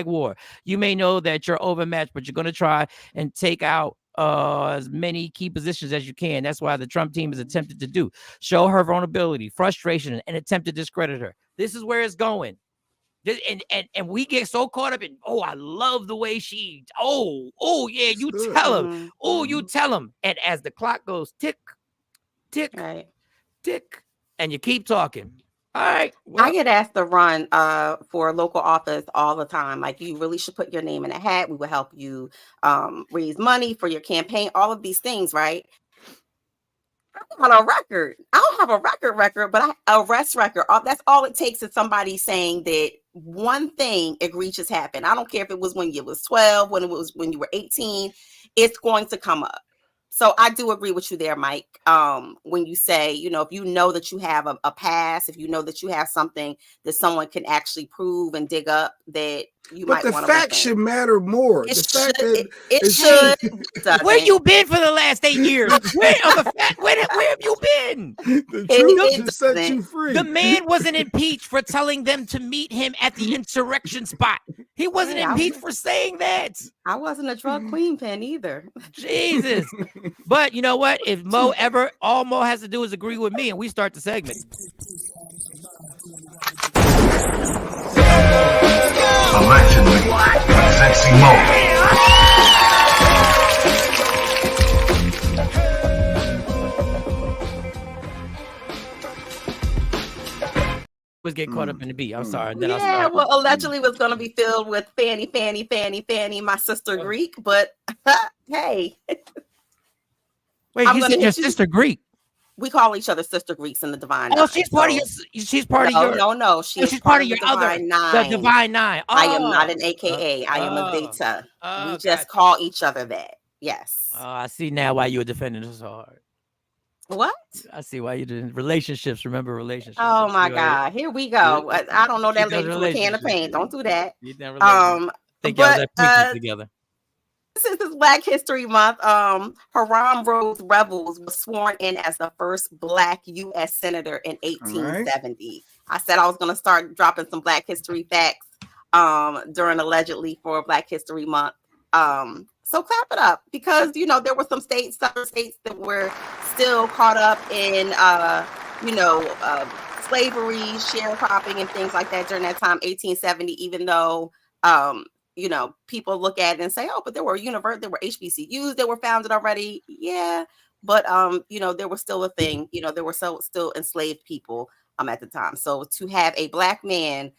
war. You may know that you're overmatched, but you're gonna try and take out as many key positions as you can. That's why the Trump team has attempted to do. Show her vulnerability, frustration, and attempt to discredit her. This is where it's going. And we get so caught up in, I love the way she, yeah, you tell him. You tell him. And as the clock goes tick, tick, right. tick, and you keep talking. All right. Well, I get asked to run for local office all the time. Like, you really should put your name in a hat. We will help you raise money for your campaign. All of these things, right? On a record. I don't have a record, but arrest record. That's all it takes is somebody saying that one thing egregious happened. I don't care if it was when you was 12, when you were 18, it's going to come up. So I do agree with you there, Mike. When you say, if you know that you have a past, if you know that you have something that someone can actually prove and dig up, that you might want to. But the facts should matter more. It should. Where you been for the last 8 years? Where have you been? The truth should set you free. The man wasn't impeached for telling them to meet him at the insurrection spot. He wasn't impeached for saying that. I wasn't a drug queen pen either. Jesus. But you know what? If all Mo has to do is agree with me and we start the segment. Allegedly, Sexy Mo. Was get get caught up in the beat. I'm sorry. And then I'll Yeah, start. well, allegedly was going to be filled with Fanny, my sister Greek. But hey, Wait, you said your sister Greek? We call each other Sister Greeks in the Divine Nine. Oh, she's part of your. She's part of your. No. She's part of your Divine other. Nine. The Divine Nine. Oh. I am not an AKA. I am a Beta. We just call each other that. Yes. Oh, I see now why you were defending us so hard. What? I see why you did relationships. Remember relationships. Oh my God. Here we go. I don't know that lady from a can of paint. Don't do that. Think y'all that together. Since it's Black History Month, Haram Rose Revels was sworn in as the first Black U.S. Senator in 1870. I said I was going to start dropping some Black history facts during allegedly for Black History Month. So clap it up because, there were some southern states that were still caught up in, slavery, sharecropping, and things like that during that time, 1870, even though, people look at it and say, oh, but there were HBCUs that were founded already. Yeah. But, there was still a thing, there were still enslaved people at the time. So to have a Black man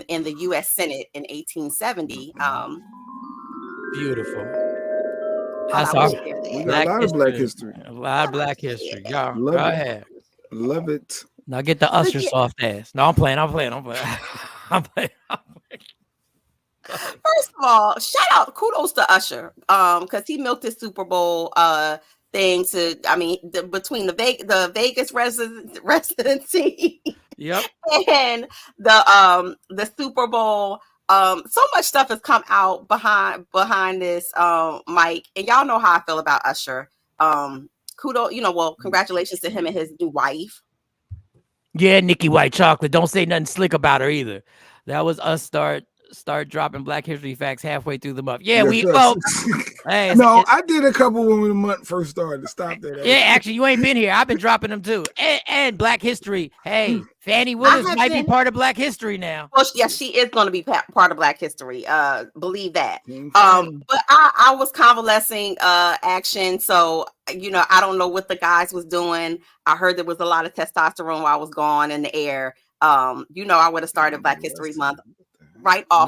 in the U.S. Senate in 1870. Beautiful. That's our we got a lot of Black history. A lot of Black history. Y'all, go ahead. Love it. Now get the Usher soft ass. No, I'm playing. First of all, kudos to Usher, because he milked his Super Bowl thing between the Vegas residency, yep, and the Super Bowl. So much stuff has come out behind this mic, and y'all know how I feel about Usher. Congratulations to him and his new wife. Yeah, Nikki White Chocolate. Don't say nothing slick about her either. That was us start dropping Black history facts halfway through the month. Yeah, hey, no, I did a couple when the month first started. Stop that. Yeah, actually, you ain't been here. I've been dropping them too. And Black history. Hey, Fani Willis might be part of Black history now. Well, yes, she is going to be part of Black history. Believe that. But I was convalescing action, so I don't know what the guys was doing. I heard there was a lot of testosterone while I was gone in the air. I would have started Black History Month right off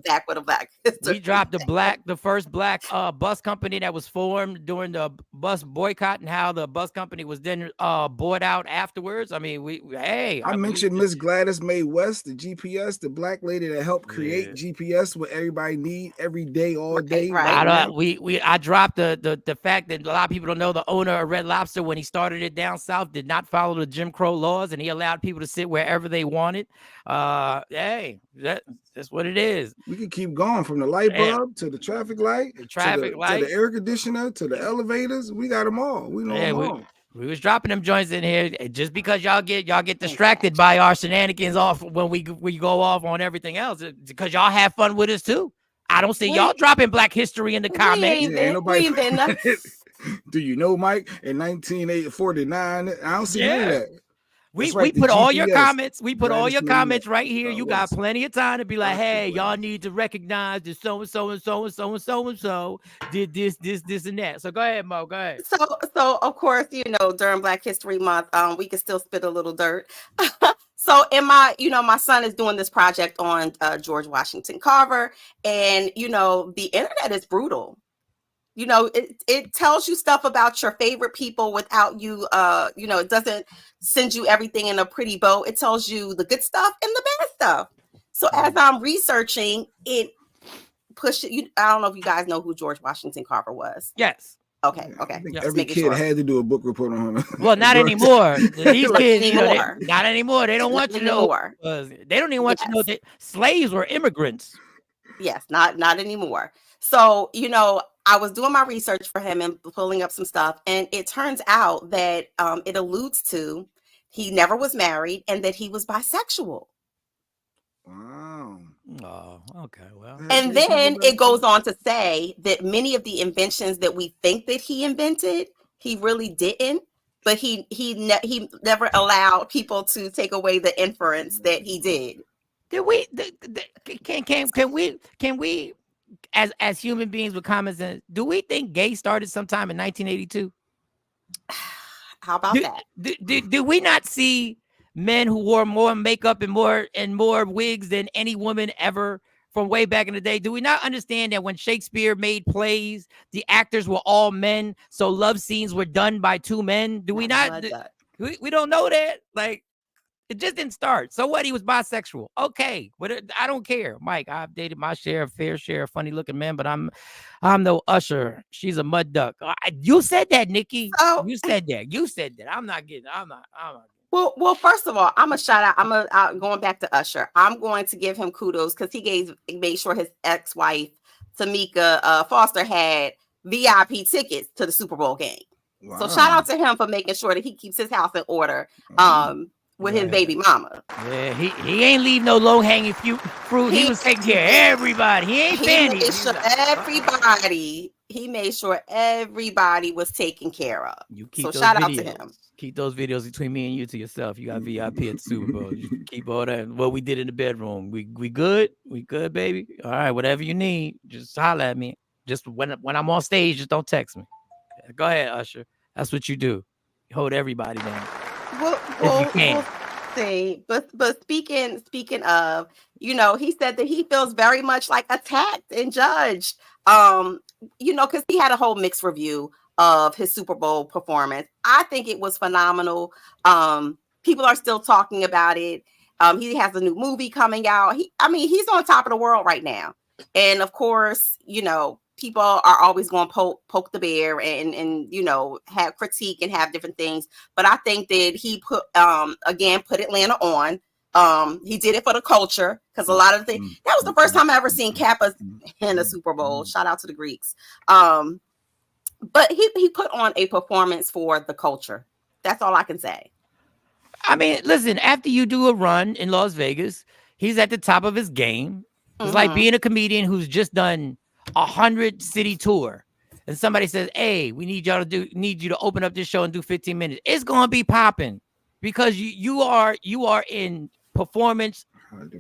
back with a Black history. We dropped the first Black bus company that was formed during the bus boycott, and how the bus company was then bought out afterwards. I mean, I mentioned Miss Gladys Mae West, the GPS, the Black lady that helped create GPS, what everybody need every day, all day. Right. I dropped the fact that a lot of people don't know the owner of Red Lobster, when he started it down south, did not follow the Jim Crow laws, and he allowed people to sit wherever they wanted. That's what it is. We can keep going from the light bulb to the traffic light, to the air conditioner, to the elevators. We got them all. We know them all. We was dropping them joints in here just because y'all get distracted by our shenanigans off when we go off on everything else, because y'all have fun with us too. I don't see y'all dropping Black history in the comments. Do you know, Mike? In 1949, I don't see none of that. We put all your comments. We put all your comments right here. You got plenty of time to be like, hey, y'all need to recognize that so and so and so and so and so and so did this and that. So go ahead, Mo. Go ahead. So of course, during Black History Month, we can still spit a little dirt. So in my son is doing this project on George Washington Carver, and the internet is brutal. It tells you stuff about your favorite people without you, it doesn't send you everything in a pretty bow. It tells you the good stuff and the bad stuff. So as I'm researching, it pushed it. I don't know if you guys know who George Washington Carver was. Yes. Okay. Every kid had to do a book report on him. Well, not anymore. These kids, not anymore. They don't want you to know. They don't even want you to know that slaves were immigrants. Yes, not anymore. So, I was doing my research for him and pulling up some stuff, and it turns out that it alludes to he never was married and that he was bisexual. Wow. Oh, okay. Well, and then it goes on to say that many of the inventions that we think that he invented, he really didn't, but he never allowed people to take away the inference that he did. Did we? Can we? As human beings with common sense, do we think gay started sometime in 1982? How about that? Do we not see men who wore more makeup and more wigs than any woman ever from way back in the day? Do we not understand that when Shakespeare made plays, the actors were all men, so love scenes were done by two men? Do we not? We don't know that. Like, it just didn't start. So what? He was bisexual. Okay, but I don't care, Mike. I've dated my fair share of funny looking men, but I'm no Usher. She's a mud duck. You said that, Nikki. So, you said that. I'm not. Well, first of all, I'm a shout out. Going back to Usher. I'm going to give him kudos because he made sure his ex-wife Tamika Foster had VIP tickets to the Super Bowl game. Wow. So shout out to him for making sure that he keeps his house in order. With his baby mama. Yeah, he ain't leave no low hanging fruit. He was taking care of everybody. He ain't Fanny. He made sure everybody was taken care of. So shout out to him. Keep those videos between me and you to yourself. You got VIP at the Super Bowl. You keep all that. What we did in the bedroom. We good? We good, baby? All right, whatever you need, just holler at me. Just when I'm on stage, just don't text me. Go ahead, Usher. That's what you do. You hold everybody down. We'll see. But speaking of, he said that he feels very much like attacked and judged. Because he had a whole mixed review of his Super Bowl performance. I think it was phenomenal. People are still talking about it. He has a new movie coming out. He's on top of the world right now. And of course, people are always going to poke the bear and have critique and have different things. But I think that he put Atlanta on. He did it for the culture because a lot of the things, that was the first time I ever seen Kappa in a Super Bowl. Shout out to the Greeks. But he put on a performance for the culture. That's all I can say. Listen, after you do a run in Las Vegas, he's at the top of his game. It's like being a comedian who's just done 100-city tour, and somebody says, "Hey, we need you to open up this show and do 15 minutes." It's gonna be popping because you are in performance,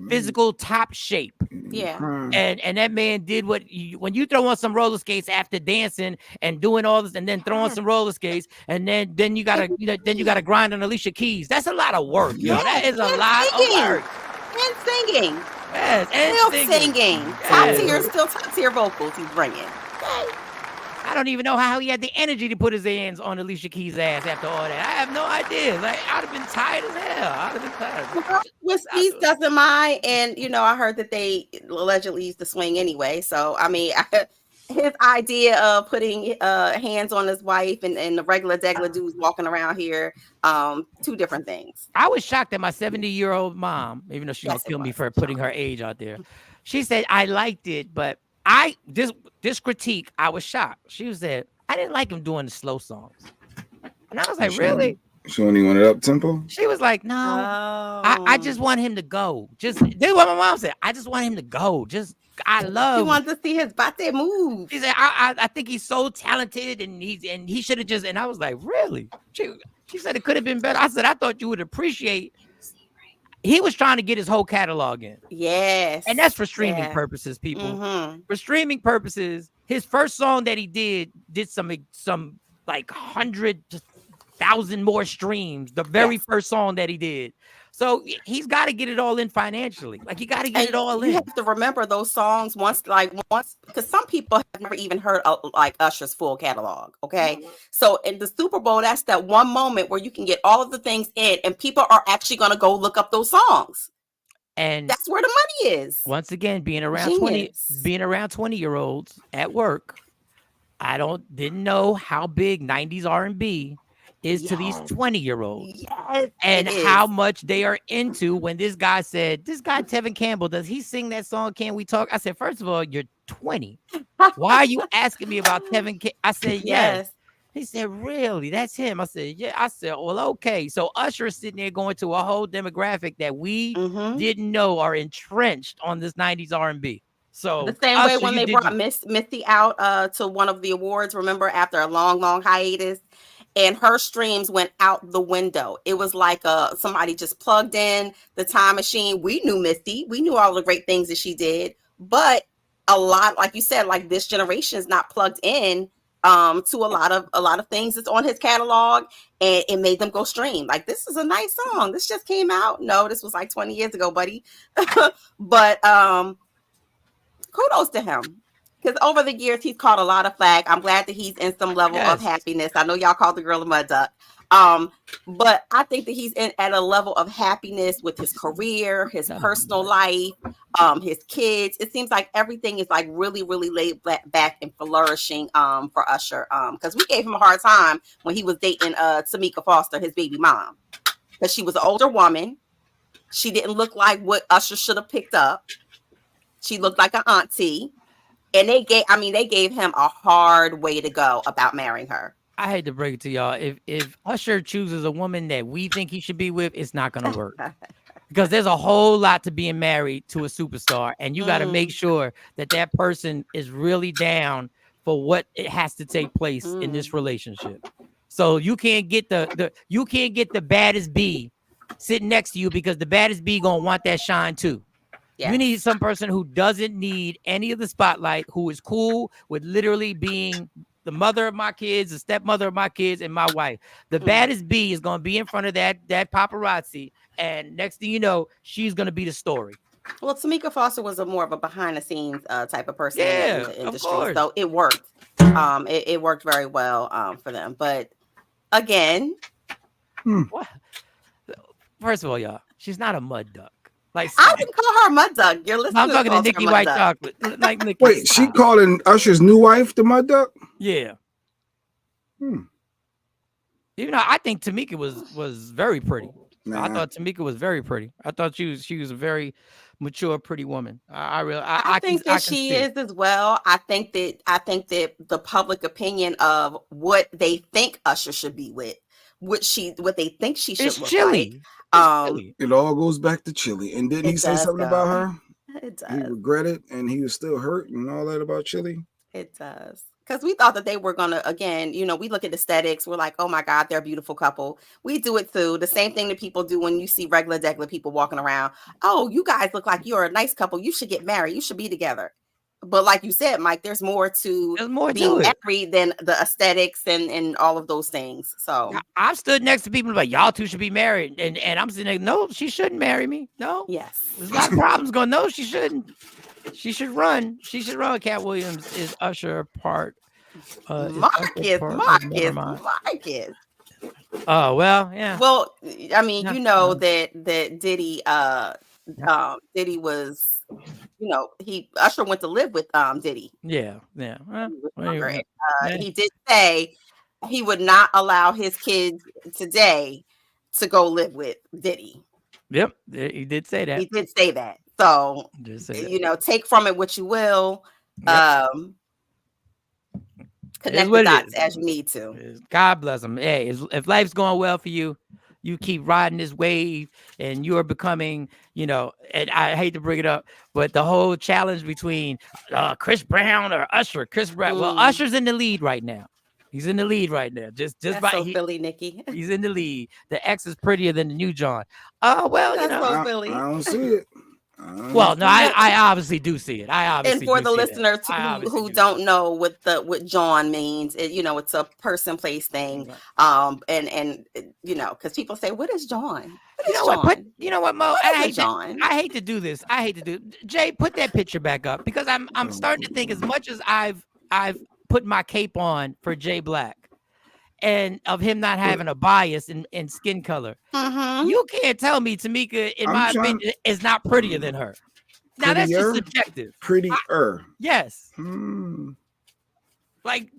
physical top shape. Yeah, and that man did when you throw on some roller skates after dancing and doing all this, and then throw on some roller skates, and then you gotta grind on Alicia Keys. That's a lot of work, That is a lot of work. And singing. Yes, and singing. Yes. Top tier vocals he's bringing. Okay. I don't even know how he had the energy to put his hands on Alicia Keys' ass after all that. I have no idea. Like, I'd have been tired as hell. Well, Steve doesn't mind, and I heard that they allegedly used to swing anyway. So his idea of putting hands on his wife and the regular dudes walking around here, two different things. I was shocked at my 70-year-old mom, even though she's gonna kill me for putting her age out there. She said I liked it, but this critique, I was shocked. She said I didn't like him doing the slow songs, and I was like, really? She only wanted up tempo. She was like, no, I just want him to go. Just do what my mom said. I just want him to go. He wants to see his body move. She said, I think he's so talented, and he should have just. And I was like, really? She said it could have been better. I said, I thought you would appreciate. He was trying to get his whole catalog in. Yes, and that's for streaming purposes, people. For streaming purposes, his first song that he did some like 100,000 more streams. The very first song that he did. So he's got to get it all in financially. Like, you got to get it all in. You have to remember those songs once, because some people have never even heard of Usher's full catalog. Okay. Mm-hmm. So in the Super Bowl, that's that one moment where you can get all of the things in, and people are actually going to go look up those songs. And that's where the money is. Once again, being around 20-year-olds at work, I didn't know how big 90s R&B is to these 20-year-olds, and how much they are into. When this guy Tevin Campbell, does he sing that song Can We Talk? I said, first of all, you're 20. Why are you asking me about Tevin? I said, yes. He said, really? That's him? I said, yeah. I said, well, okay. So Usher is sitting there going to a whole demographic that we didn't know are entrenched on this 90s R&B. So the same way when they brought Missy out to one of the awards, remember, after a long hiatus, and her streams went out the window. It was like somebody just plugged in the time machine. We knew Misty. We knew all the great things that she did. But a lot, like you said, like this generation is not plugged in to a lot of things that's on his catalog, and it made them go stream. Like, this is a nice song. This just came out. No, this was like 20 years ago, buddy. But kudos to him. Because over the years, he's caught a lot of flack. I'm glad that he's in some level of happiness. I know y'all called the girl a mud duck. But I think that he's at a level of happiness with his career, his personal life, his kids. It seems like everything is like really, really laid back and flourishing for Usher. Because we gave him a hard time when he was dating Tamika Foster, his baby mom. Because she was an older woman. She didn't look like what Usher should have picked up. She looked like an auntie. And they gave him a hard way to go about marrying her. I hate to break it to y'all. If Usher chooses a woman that we think he should be with, it's not gonna work. Because there's a whole lot to being married to a superstar, and you got to make sure that that person is really down for what it has to take place in this relationship. So you can't get the baddest bee sitting next to you, because the baddest bee gonna want that shine too. Yes. You need some person who doesn't need any of the spotlight, who is cool with literally being the mother of my kids, the stepmother of my kids, and my wife. The baddest bee is going to be in front of that paparazzi, and next thing you know, she's going to be the story. Well, Tamika Foster was more of a behind-the-scenes type of person in the industry, so it worked. It worked very well for them. But again, what? First of all, y'all, she's not a mud duck. Like, I didn't call her mud duck. You're listening. I'm talking to Nikki White Chocolate. Like Nikki. Wait, she calling Usher's new wife the mud duck? Yeah. Even though I think Tamika was very pretty. Nah. I thought Tamika was very pretty. I thought she was a very mature, pretty woman. I think that she is as well. I think that the public opinion of what they think Usher should be with, what they think she should look like. It all goes back to Chili. And didn't he say something about her? It does. He regretted, and he was still hurt and all that about Chili. It does. Because we thought that they were going to, again, we look at aesthetics. We're like, oh my God, they're a beautiful couple. We do it too. The same thing that people do when you see degular people walking around. Oh, you guys look like you're a nice couple. You should get married. You should be together. But like you said, Mike, there's more to being married than the aesthetics and all of those things. So I've stood next to people like, y'all two should be married. And I'm sitting there, no, she shouldn't marry me. No. Yes. There's a lot of problems going, no, she shouldn't. She should run. She should run. Cat Williams is Usher part. Marcus. Oh, well, yeah. Well, I mean, that Diddy, Diddy was, Usher went to live with Diddy. Yeah. He did say he would not allow his kids today to go live with Diddy. Yep, he did say that. He did say that. So, take from it what you will. Yep. Connect the dots as you need to. God bless him. Hey, if life's going well for you, you keep riding this wave, and you're becoming, and I hate to bring it up, but the whole challenge between Chris Brown or Usher. Chris Brown. Well, Usher's in the lead right now. He's in the lead right now. Just by Philly, Nikki. He's in the lead. The X is prettier than the new John. Well, so Philly. I don't see it. Well, no, I obviously do see it. And for the listeners who don't know what John means, it's a person place thing. And because people say, what is John? What, Mo? I hate to do this. Jay, put that picture back up, because I'm starting to think, as much as I've put my cape on for Jay Black, and of him not having a bias in skin color. You can't tell me Tamika, in my opinion, is not prettier than her. Now, that's just subjective. Prettier. Yes. Like,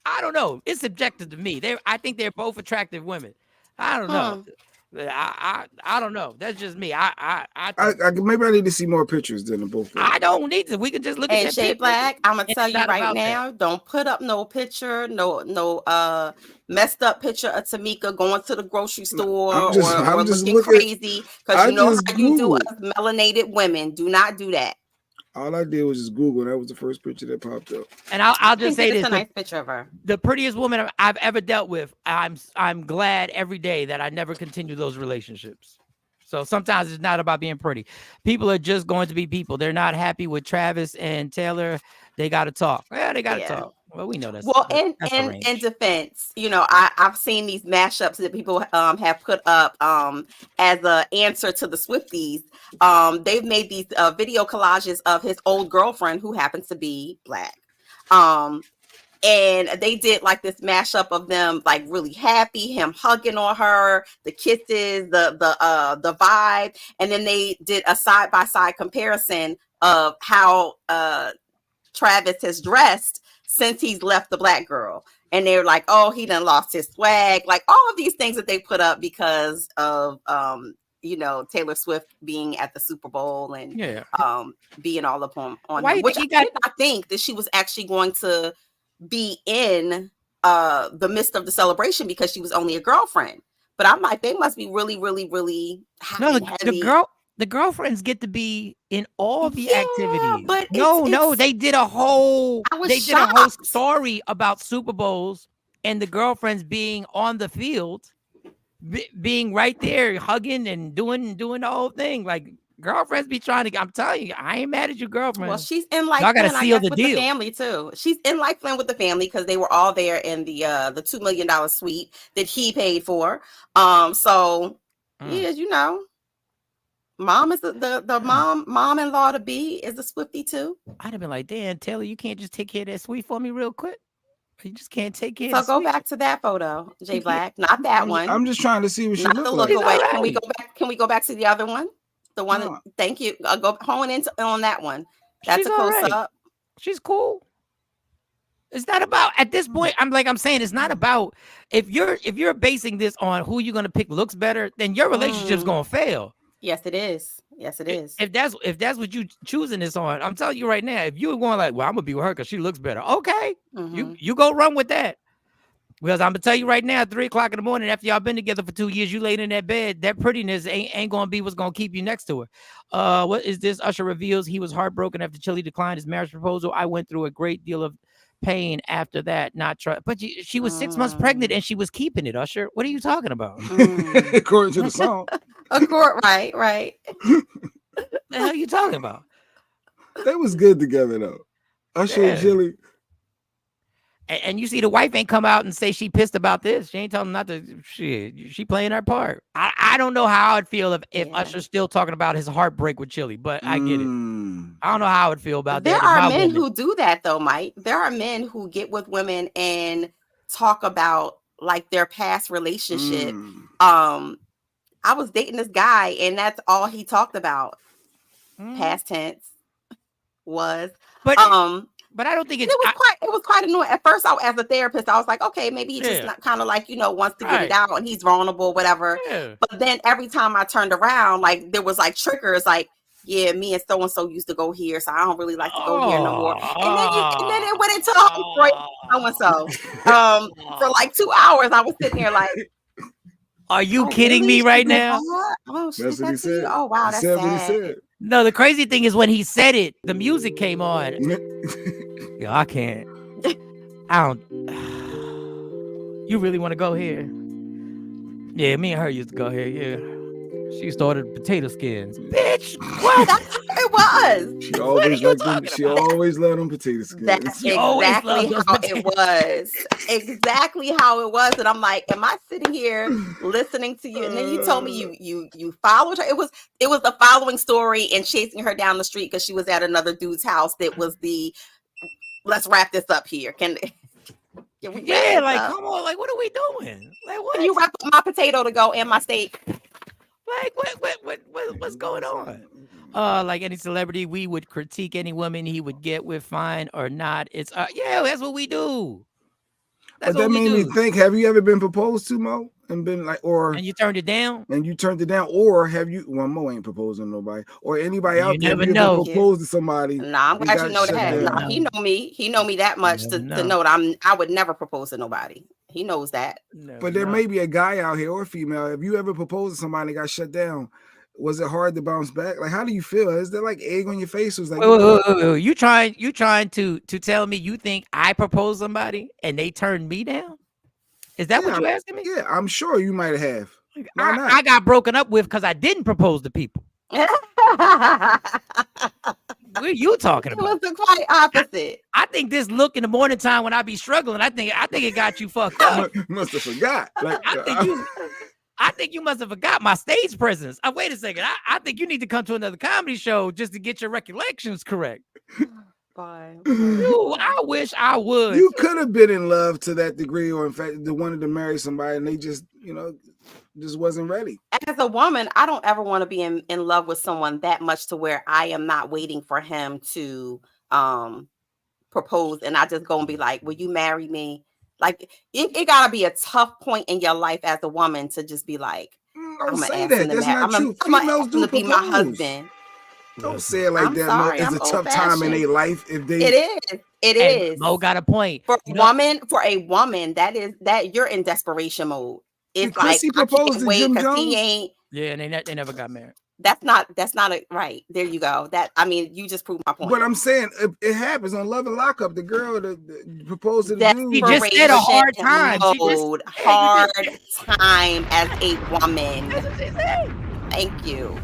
I don't know. It's subjective to me. I think they're both attractive women. I don't know. I don't know. That's just me. I maybe I need to see more pictures than the both. I don't need to. We can just look at Jay Black. I'm gonna tell you right now. Don't put up no picture, no messed up picture of Tamika going to the grocery store or looking crazy, because how you do us melanated women. Do not do that. All I did was just Google, and that was the first picture that popped up. And I'll just say this: it's a nice picture of her. The prettiest woman I've ever dealt with. I'm glad every day that I never continued those relationships. So sometimes it's not about being pretty. People are just going to be people. They're not happy with Travis and Taylor. They got to talk. Yeah, they got to talk. Well, we know that's well. that's In defense, I've seen these mashups that people have put up as an answer to the Swifties. They've made these video collages of his old girlfriend who happens to be Black. And they did like this mashup of them like really happy, him hugging on her, the kisses, the vibe, and then they did a side-by-side comparison of how Travis has dressed since he's left the Black girl. And they're like, oh, he done lost his swag, like all of these things that they put up because of Taylor Swift being at the Super Bowl and being all up on him, which I did not think that she was actually going to be in the midst of the celebration because she was only a girlfriend. But I'm like, they must be really, really, really happy. No, the girlfriends get to be in all the activities. But they did a whole did a whole story about Super Bowls and the girlfriends being on the field, being right there, hugging and doing the whole thing. Like girlfriends be trying to. I'm telling you, I ain't mad at your girlfriend. Well, she's in like Flynn, I guess, with the family too. She's in like Flynn with the family because they were all there in the $2 million suite that he paid for. Mom is the mom-in-law to be is a Swiftie too. I'd have been like, Dan, Taylor, you can't just take care of that suite for me real quick. You just can't take care. So go back to that photo, J Black, not that one. I'm just trying to see what she looks like. Away. Can we go back? Can we go back to the other one? The one. That, thank you. I'll go hone in on that one. That's a close up. She's cool. It's not about at this point. I'm saying it's not about if you're basing this on who you're gonna pick looks better, then your relationship's gonna fail. Yes, it is. Yes, it is. If that's what you choosing this on, I'm telling you right now. If you're going like, well, I'm gonna be with her because she looks better. Okay, you go run with that. Because I'm gonna tell you right now, 3:00 in the morning after y'all been together for 2 years, you laid in that bed. That prettiness ain't gonna be what's gonna keep you next to her. What is this? Usher reveals he was heartbroken after Chili declined his marriage proposal. I went through a great deal of pain after that. But she was 6 months pregnant and she was keeping it. Usher, what are you talking about? According to the song. Right. The hell are you talking about? They was good together though. Usher and Chili. And you see the wife ain't come out and say she pissed about this. She ain't telling not to. She playing her part. I don't know how I'd feel if Usher's still talking about his heartbreak with Chili, but I get it. I don't know how I would feel about that. There are men who do that though, Mike. There are men who get with women and talk about like their past relationship. I was dating this guy and that's all he talked about. Past tense was. But I don't think it was quite annoying. At first, as a therapist, I was like, okay, maybe he just not kind of like, wants to get it out and he's vulnerable, whatever. Yeah. But then every time I turned around, like there was like triggers, like, yeah, me and so-and-so used to go here, so I don't really like to go here no more. And then it went into a whole story so-and-so. For like 2 hours, I was sitting here like, are you kidding me right now? Oh, that's what he said. Oh, wow, that's sad. What he said. No, the crazy thing is when he said it, the music came on. Yo, I can't. I don't. You really want to go here? Yeah, me and her used to go here. Yeah. She started potato skins. Bitch, what? It was. She always let them. She always let them potato skins. That's exactly how it was. Exactly how it was. And I'm like, am I sitting here listening to you? And then you told me you followed her. It was the following story and chasing her down the street because she was at another dude's house. That was the. Let's wrap this up here. Can we like come on, like what are we doing? Like what? Can you wrap up my potato to go and my steak? Like what's going on? Like any celebrity, we would critique any woman he would get with, fine or not. It's that's what we do. But that made me think, have you ever been proposed to, Mo? And been like, and you turned it down? And you turned it down, or have you? Well, Mo ain't proposing to nobody, or anybody out there. Never know. Proposed to somebody. Nah, I'm glad you know that. Nah, he know me. He know me that much to know that I would never propose to nobody. He knows that. But there may be a guy out here or a female. Have you ever proposed to somebody that got shut down? Was it hard to bounce back? Like, how do you feel? Is there like egg on your face? Was like, wait. You trying to tell me you think I proposed somebody and they turned me down? Is that what you're asking me? Yeah, I'm sure you might have. Why not? I got broken up with because I didn't propose to people. What are you talking about? It was the quite opposite. I think this look in the morning time when I be struggling, I think it got you fucked up. Must have forgot. Like, I think you must have forgot my stage presence. Wait a second. I think you need to come to another comedy show just to get your recollections correct. Fine. I wish I would. You could have been in love to that degree, or in fact, they wanted to marry somebody and they just, just wasn't ready. As a woman, I don't ever want to be in love with someone that much to where I am not waiting for him to propose and I just go and be like, will you marry me? Like it gotta be a tough point in your life as a woman to just be like, don't say that. That's not true. Females do to be my husband. Don't say it like that. Sorry, it's a tough time in their life if they. It is. Mo got a point. For a woman, that you're in desperation mode. It's because like he proposed to Jim Jones. He ain't. Yeah, and they never got married. That's not right. There you go. You just proved my point. But I'm saying it happens on Love and Lockup. The girl that proposed to the dude. She just said a hard time. Hard time as a woman. Thank you.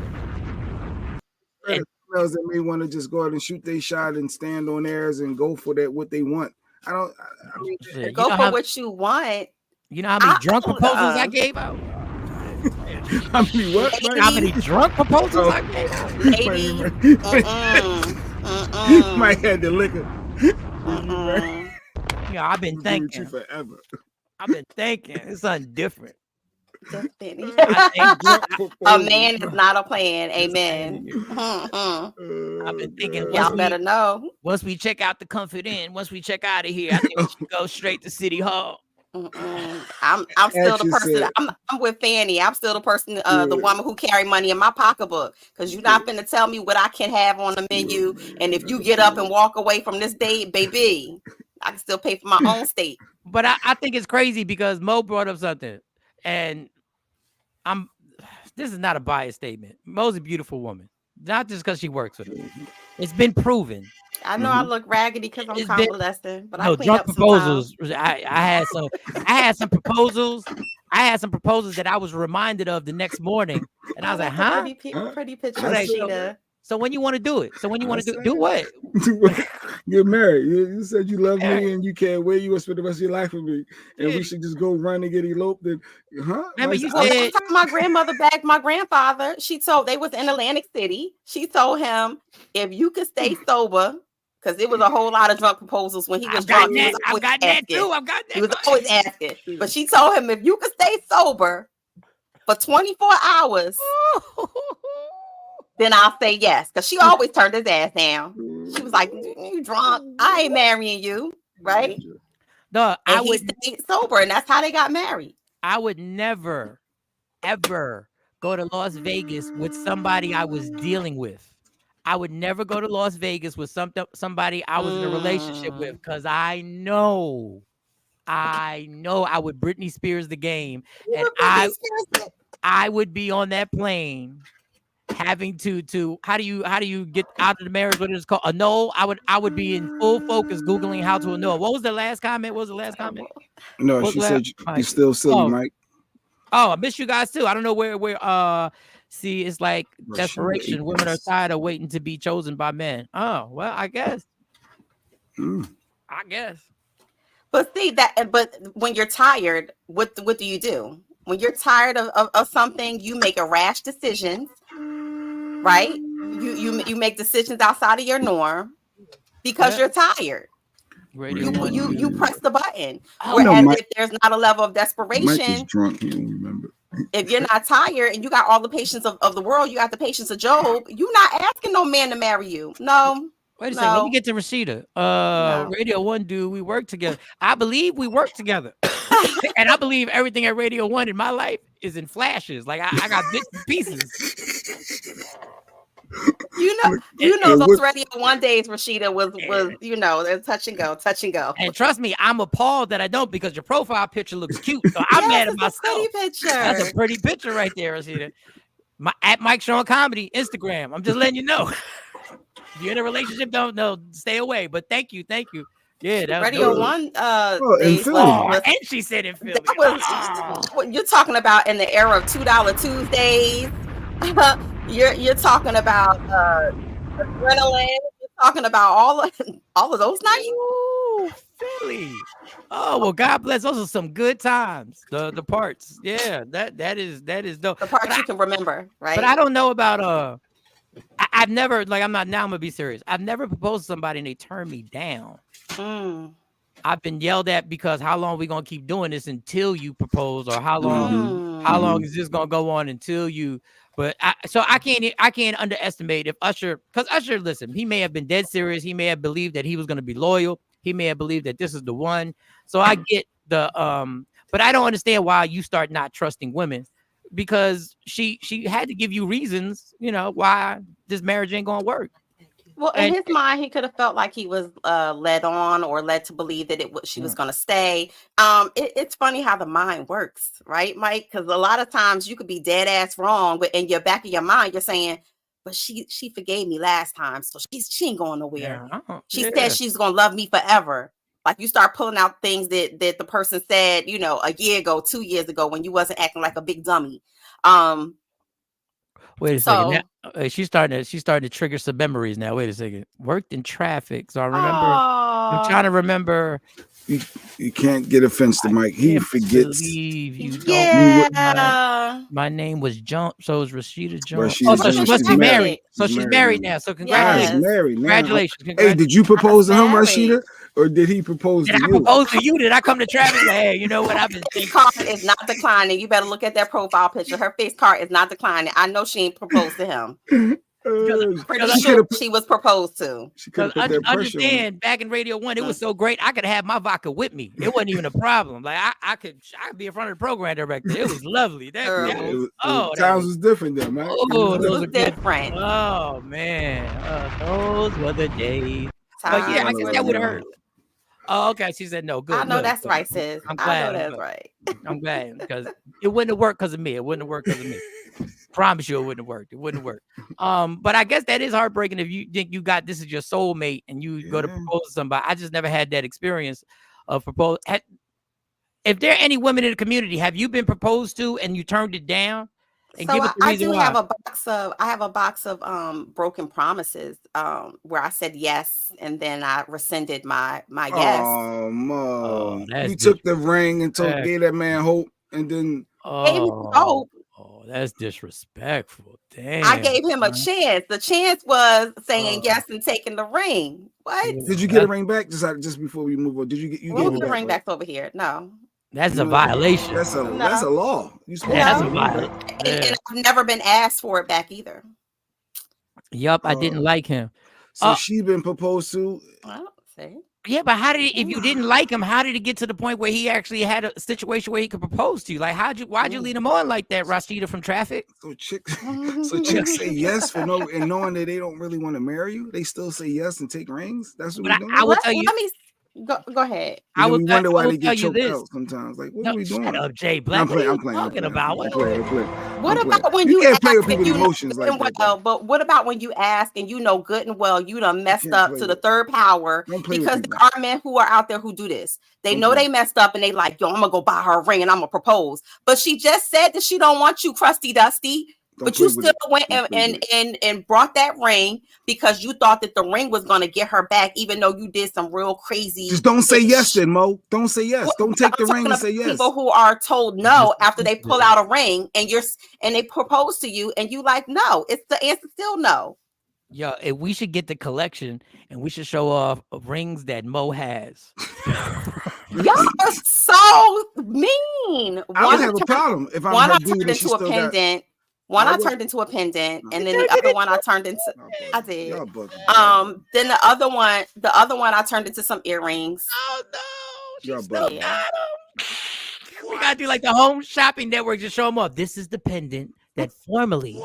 Females that may want to just go out and shoot their shot and stand on theirs and go for that what they want. I mean, go for what you want. You know how many drunk proposals I gave out? How many what? How many drunk proposals I gave out? You might have the liquor. Yeah, I've been thinking forever. I've been thinking it's something different. A man is not a plan. Amen. I've been thinking y'all better know. Once we check out the Comfort Inn, once we check out of here, I think we should go straight to City Hall. I'm still the person. I'm with Fani. I'm still the person, the woman who carry money in my pocketbook. Because you're not finna tell me what I can have on the menu. And if you get up and walk away from this date, baby, I can still pay for my own steak. But I think it's crazy because Mo brought up something, and this is not a biased statement. Mo's a beautiful woman, not just because she works with her. It's been proven. I know I look raggedy because I'm convalescing, but I clean drunk up proposals. I had some proposals. I had some proposals that I was reminded of the next morning, and I was like, "Huh?" Pretty picture. So when you want to do it? So when you want to do what? Get married. You said you love me and you can't wait. You want to spend the rest of your life with me, and we should just go run and get eloped. And remember you said my grandmother back. My grandfather. They was in Atlantic City. She told him, if you could stay sober. Because it was a whole lot of drunk proposals when he was drunk. I've got that too. I've got that. He was always asking. But she told him, if you could stay sober for 24 hours, then I'll say yes. Because she always turned his ass down. She was like, you drunk. I ain't marrying you. Right? No, he stayed sober. And that's how they got married. I would never, ever go to Las Vegas with somebody I was dealing with. I would never go to Las Vegas with somebody I was in a relationship with because I know I would Britney Spears the game, and I would be on that plane having to how do you get out of the marriage? What is it called? Annul. I would be in full focus googling how to annul. What was the last comment? No, she said you're still silly, Mike. Oh, I miss you guys too. I don't know where. See, it's like desperation. Women are tired of waiting to be chosen by men. Oh, well, I guess. I guess. But see that. But when you're tired, what do you do? When you're tired of something, you make a rash decision, right? You make decisions outside of your norm because you're tired. You press the button. Whereas if there's not a level of desperation, Mike is drunk. He don't remember. If you're not tired and you got all the patience of the world, you got the patience of Job, you're not asking no man to marry you. No. Wait a second. Let me get to Rashida. Radio 1 dude, we work together. I believe we work together. And I believe everything at Radio 1 in my life is in flashes. Like I got bits and pieces. You know those Radio 1 days, Rashida, was touch and go. And trust me, I'm appalled that I don't, because your profile picture looks cute. So I'm mad at myself. Pretty picture. That's a pretty picture right there, Rashida. At Mike Shawn Comedy Instagram. I'm just letting you know. If you're in a relationship, don't stay away. But thank you. Yeah, that Radio was, 1 in days Philly. was, and she said in Philly. that was what you're talking about in the era of $2 Tuesdays. You're talking about Adrenaline. You're talking about all of those nights. Ooh, Philly. Oh well, God bless. Those are some good times. The parts. Yeah, that is dope. The parts you can remember, right? But I don't know about I've never, like, I'm gonna be serious. I've never proposed to somebody and they turned me down. I've been yelled at because how long are we gonna keep doing this until you propose, or how long is this gonna go on until you? But I can't underestimate if Usher, because Usher, listen, he may have been dead serious. He may have believed that he was gonna be loyal. He may have believed that this is the one. So I get the but I don't understand why you start not trusting women, because she had to give you reasons, why this marriage ain't gonna work. Well, in his mind, he could have felt like he was led on or led to believe that she was going to stay. It's funny how the mind works, right, Mike? Because a lot of times you could be dead ass wrong, but in your back of your mind, you're saying, "But she forgave me last time, so she ain't going nowhere. She said she's going to love me forever." Like you start pulling out things that the person said, a year ago, 2 years ago, when you wasn't acting like a big dummy. Wait a second. Now, she's starting to trigger some memories now. Wait a second. Worked in traffic, so I remember. I'm trying to remember. You can't get offensive, Mike. He forgets. You don't. My name was Jones, so it was Rashida Jones. So she must be married. So she's married now. So congratulations. Yes. Married now. Congratulations. Hey, did you propose to him, Rashida, or did he propose to you? Did I propose to you? Did I come to Travis? Hey, you know what I've been thinking? Face card is not declining. You better look at that profile picture. Her face card is not declining. I know she ain't proposed to him. Pretty sure she was proposed to. Understand, back in Radio 1, it was so great. I could have my vodka with me. It wasn't even a problem. Like I could be in front of the program director. It was lovely. Times was different then, man. Oh, it was different. Oh man, those were the days. But yeah, I guess that would hurt. Oh, okay. She said no. Good. I know that's right, sis. I'm glad. I know that's right. I'm glad because it wouldn't have worked because of me. It wouldn't have worked because of me. Promise you, it wouldn't have worked. It wouldn't work. But I guess that is heartbreaking if you think this is your soulmate and you go to propose to somebody. I just never had that experience of propose. If there are any women in the community, have you been proposed to and you turned it down? And so give us the reason why. I have a box of broken promises where I said yes and then I rescinded my yes. Oh, Mo. You took the ring and gave that man hope and then gave him hope. Oh, that's disrespectful. Damn. I gave him a chance. The chance was saying yes and taking the ring. What? Did you get a ring back just before we move on? Did you get the ring back over here? No. That's a violation. That's a law. That's a violation. And I've never been asked for it back either. Yup, I didn't like him. So she been proposed to. Well, see. Yeah, but how did if you didn't like him, how did it get to the point where he actually had a situation where he could propose to you? Like, why'd you lead him on like that, Rashida from Traffic? So chicks say yes for and knowing that they don't really want to marry you, they still say yes and take rings. That's what we're doing. I will tell you. Go ahead. I would wonder why they get choked out sometimes. Like, what are we doing? Shut up, Jay Black. I'm playing. What about when you can't play with people's emotions like that? But what about when you ask and you know good and well you done messed up to the third power? Because there are men who are out there who do this. They know they messed up and they like, yo, I'm gonna go buy her a ring and I'm gonna propose. But she just said that she don't want you, crusty dusty. But you still went and brought that ring because you thought that the ring was going to get her back, even though you did some real crazy. Just don't say yes, then, Mo. Don't say yes. Don't take the ring and say yes. People who are told no after they pull out a ring and they propose to you and you like no. It's the answer still no. Yeah, we should get the collection and we should show off rings that Mo has. Y'all are so mean. I would have a problem if I turned into a pendant. One I turned into a pendant, and then the other one I turned into. I did. Then the other one I turned into some earrings. Oh no! She still got them. We gotta do like the Home Shopping Network. Just show them off. This is the pendant that formerly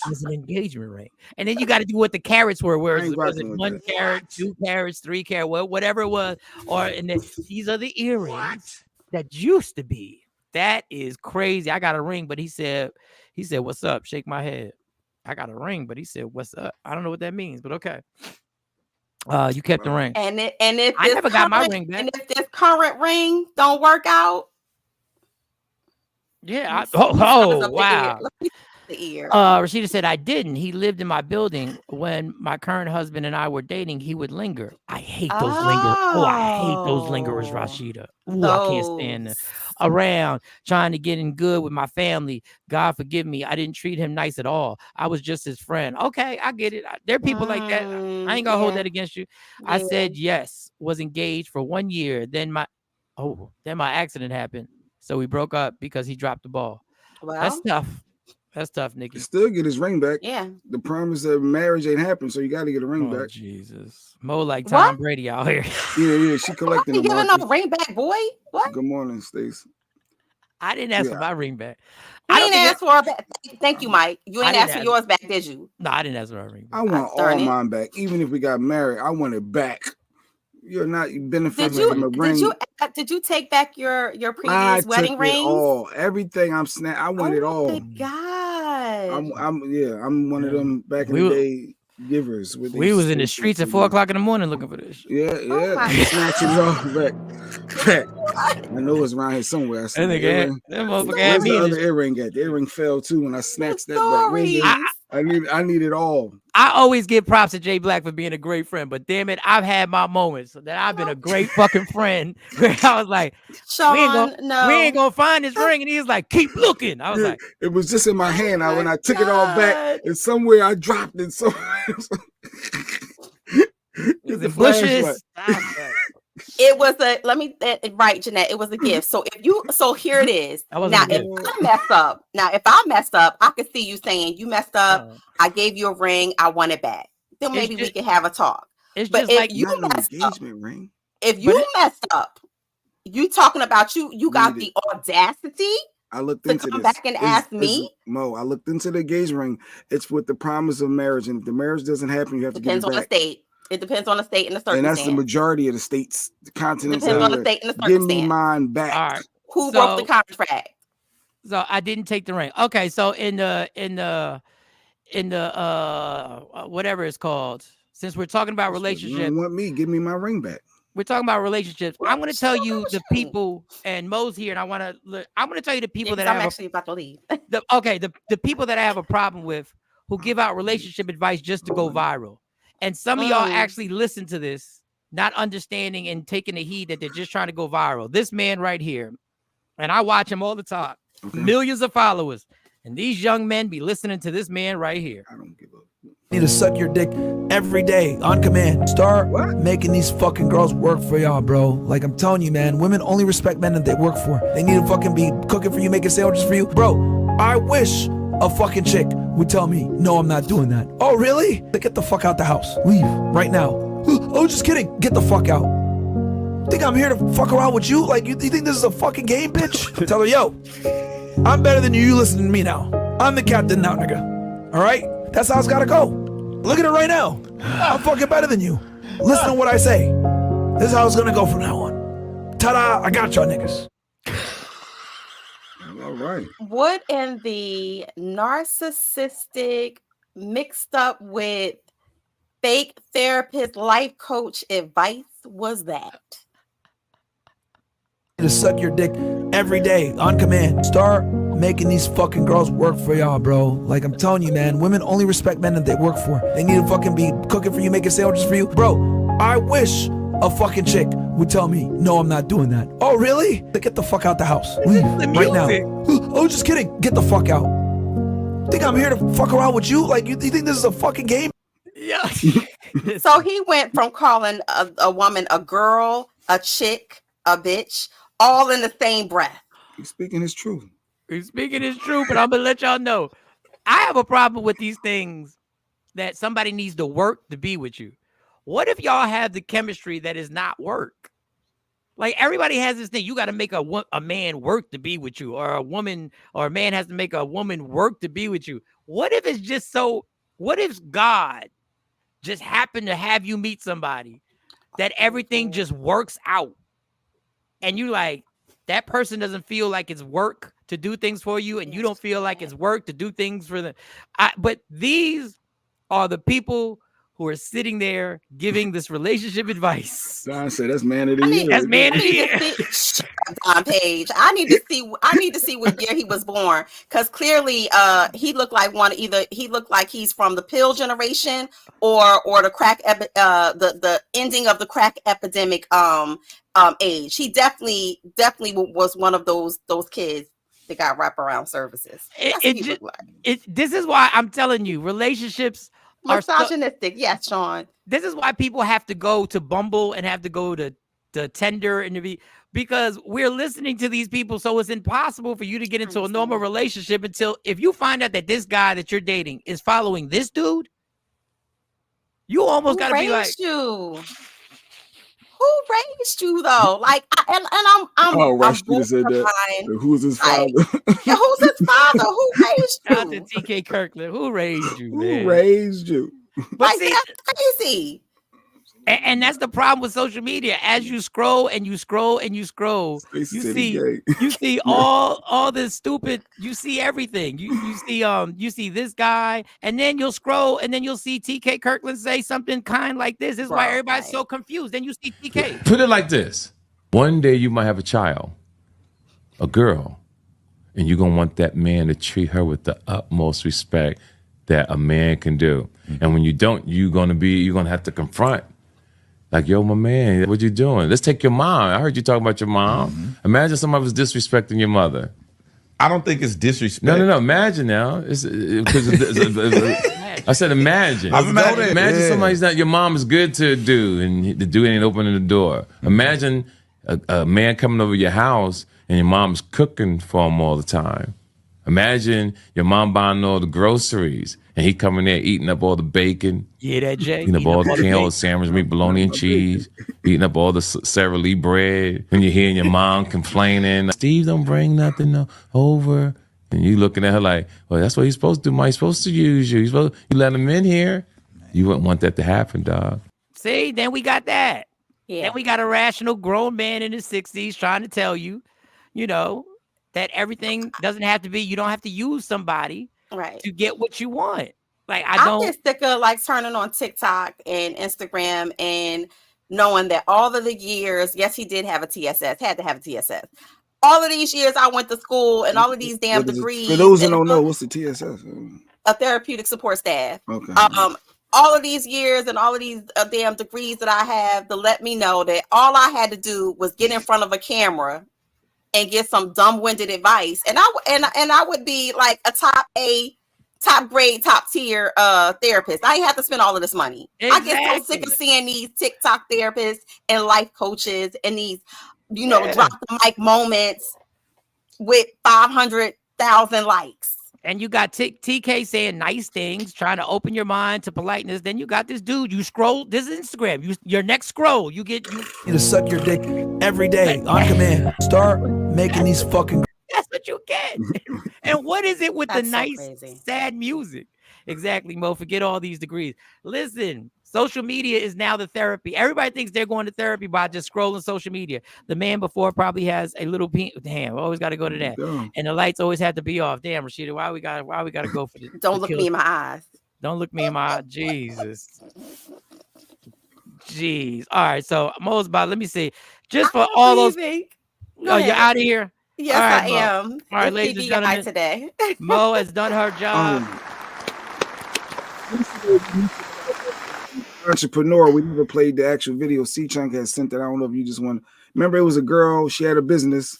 was an engagement ring, and then you got to do what the carats were. Where was it 1 carat, 2 carats, 3 carat, whatever it was, and then these are the earrings that used to be. That is crazy. I got a ring, but he said, what's up? Shake my head. I got a ring, but he said, what's up? I don't know what that means, but okay. You kept the ring. And if I never got my ring back. And if this current ring don't work out, yeah. Wow. The ear. Rashida said, I didn't. He lived in my building when my current husband and I were dating. He would linger. I hate those lingerers. Oh, I hate those lingerers, Rashida. Ooh, I can't stand them. Around trying to get in good with my family. God forgive me. I didn't treat him nice at all. I was just his friend. Okay, I get it. There are people like that. I ain't gonna hold that against you. I said yes. Was engaged for 1 year. Then my accident happened. So we broke up because he dropped the ball. Well, that's tough. That's tough, Nikki. Still get his ring back. Yeah. The promise of marriage ain't happened, so you got to get a ring back. Jesus. Mo like Tom Brady out here. Yeah. She collecting the giving no ring back, boy. What? Good morning, Stace. I didn't ask for my ring back. I didn't ask for it back. Thank you, Mike. You ain't asked for yours back, did you? No, I didn't ask for my ring back. I want all mine back. Even if we got married, I want it back. You're not benefiting from a ring. Did you take back your previous wedding ring? All everything I want it all. Oh my God. I'm one of them back in the day givers. We was in the streets at 4 o'clock in the morning looking for this. Yeah. Snatching it all back. I know it's around here somewhere. That motherfucker had me. The other earring got? The earring fell too when I snatched that back. I need it all. I always give props to Jay Black for being a great friend, but damn it, I've had my moments that I've been a great fucking friend where I was like, Sean, we ain't gonna find this ring, and he was like, keep looking. I was like, it was just in my hand. When I took it all back, and somewhere I dropped it. Somewhere. The bushes. It was right, Jeanette. It was a gift. So here it is. Now, if I messed up, I could see you saying you messed up. I gave you a ring. I want it back. Then maybe we can have a talk. But if you messed up, messed up, you talking about you got the audacity. I looked into come back and ask me. Mo, I looked into the engagement ring. It's with the promise of marriage, and if the marriage doesn't happen, you have to give it back. Depends on the state. It depends on the state and the circumstance. And that's the majority of the states, the continents. Depends on the state and the circumstance. Give me mine back. All right. Who broke the contract? So I didn't take the ring. Okay, so in the whatever it's called, since we're talking about relationships, you don't want me? Give me my ring back. We're talking about relationships. I'm going to tell you the people, and Mo's here, and I'm going to tell you the people that I'm actually about to leave. The people that I have a problem with who give out relationship advice just to go viral. And some of y'all actually listen to this, not understanding and taking the heed that they're just trying to go viral. This man right here, and I watch him all the time, millions of followers. And these young men be listening to this man right here. I don't give up. Need to suck your dick every day on command. Start making these fucking girls work for y'all, bro. Like I'm telling you, man, women only respect men that they work for. They need to fucking be cooking for you, making sandwiches for you. Bro, I wish a fucking chick would tell me, no, I'm not doing that. Oh, really? Get the fuck out the house. Leave right now. Oh, just kidding. Get the fuck out. Think I'm here to fuck around with you? Like, you think this is a fucking game, bitch? Tell her, yo, I'm better than you. You listen to me now. I'm the captain now, nigga. All right? That's how it's gotta go. Look at it right now. I'm fucking better than you. Listen to what I say. This is how it's gonna go from now on. Ta-da, I got y'all niggas. All right. What in the narcissistic mixed up with fake therapist life coach advice was that? To suck your dick every day on command. Start making these fucking girls work for y'all, bro. Like I'm telling you, man, women only respect men that they work for. They need to fucking be cooking for you, making sandwiches for you. Bro, I wish a fucking chick would tell me, no, I'm not doing that. Oh, really? Get the fuck out the house. Leave right now. Oh, just kidding. Get the fuck out. Think I'm here to fuck around with you? Like, you think this is a fucking game? Yeah. So he went from calling a woman a girl, a chick, a bitch, all in the same breath. He's speaking his truth. He's speaking his truth, but I'm going to let y'all know. I have a problem with these things that somebody needs to work to be with you. What if y'all have the chemistry that is not work? Like everybody has this thing. You got to make a man work to be with you, or a woman or a man has to make a woman work to be with you. What if it's just so? What if God just happened to have you meet somebody that everything just works out, and you like that person doesn't feel like it's work to do things for you, and you don't feel like it's work to do things for them. But these are the people who are sitting there giving this relationship advice. Don said that's man of the year. That's man of the year. Don Page. I need to see what year he was born, because clearly he looked like he looked like he's from the pill generation or the crack the ending of the crack epidemic age. He definitely was one of those kids that got wraparound services. This is why I'm telling you, relationships are misogynistic. Yes, Shawn. This is why people have to go to Bumble and have to go to Tinder and because we're listening to these people. So it's impossible for you to get into a normal relationship until if you find out that this guy that you're dating is following this dude, you almost got to be like, who raised you though? Like, I'm Rashida said that. Who's his father? Who's his father? Who raised you? Shout out to TK Kirkland. Who raised you, man? Who raised you? But see, that's crazy. And that's the problem with social media. As you scroll and you scroll and you scroll, you see all this stupid. You see everything. You see this guy, and then you'll scroll, and then you'll see TK Kirkland say something kind like this. This is why everybody's so confused. Then you see TK. Put it like this: one day you might have a child, a girl, and you're gonna want that man to treat her with the utmost respect that a man can do. And when you don't, you're gonna have to confront. Like, yo, my man, what you doing? Let's take your mom. I heard you talking about your mom. Imagine somebody was disrespecting your mother. I don't think it's disrespect. No. Imagine now. I said imagine. Imagine somebody's not, your mom is good to a dude and the dude ain't opening the door. Imagine a man coming over your house and your mom's cooking for him all the time. Imagine your mom buying all the groceries and he coming there eating up all the bacon. Yeah, that Jay. Eating up all the can, all the sandwich meat, bologna and cheese. Eating up all the Sara Lee bread. And you're hearing your mom complaining, Steve don't bring nothing over. And you looking at her like, well, that's what he's supposed to do. He's supposed to use you. You let him in here. You wouldn't want that to happen, dog. See, then we got that. Yeah. Then we got a rational grown man in his 60s trying to tell you, that everything doesn't have to be, you don't have to use somebody to get what you want. Like, I'm just sick of like turning on TikTok and Instagram and knowing that all of the years, yes, he did have a TSS, had to have a TSS. All of these years I went to school and all of these damn degrees. For those who don't know, what's the TSS? A therapeutic support staff. Okay. All of these years and all of these damn degrees that I have to let me know that all I had to do was get in front of a camera and get some dumb-winded advice, and I would be like a top grade, top tier therapist. I ain't have to spend all of this money. Exactly. I get so sick of seeing these TikTok therapists and life coaches and these, drop the mic moments with 500,000 likes. And you got TK saying nice things, trying to open your mind to politeness. Then you got this dude. You scroll this is Instagram. Your next scroll, you need to suck your dick every day on command. Start making these fucking. That's what you get. And what is it with the nice, crazy, sad music? Exactly, Mo. Forget all these degrees. Listen. Social media is now the therapy. Everybody thinks they're going to therapy by just scrolling social media. The man before probably has a little damn. Always got to go to that, and the lights always have to be off. Damn, Rashida, why we got to go for this? Don't look me in my eyes. Don't look me in my eyes. Jesus. Jeez. All right. So Mo's about. Let me see. Just for all those. You're out of here. Yes, right, I am. All right, ladies and gentlemen. Today. Mo has done her job. Entrepreneur, we never played the actual video. C Chunk has sent that. I don't know if you just want. Remember, it was a girl. She had a business.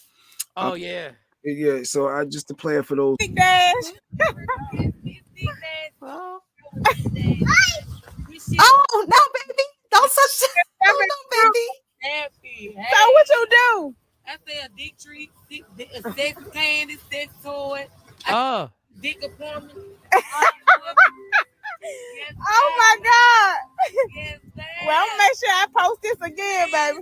Oh yeah. Yeah. So I just to play it for those. Big Dash. Oh no, baby! Don't touch it. Oh, no, baby. So what you do? I say a dick treat, a sex candy, sex toy. Dick appointment. Yes, oh my God! Yes, well, I'm gonna make sure I post this again, baby.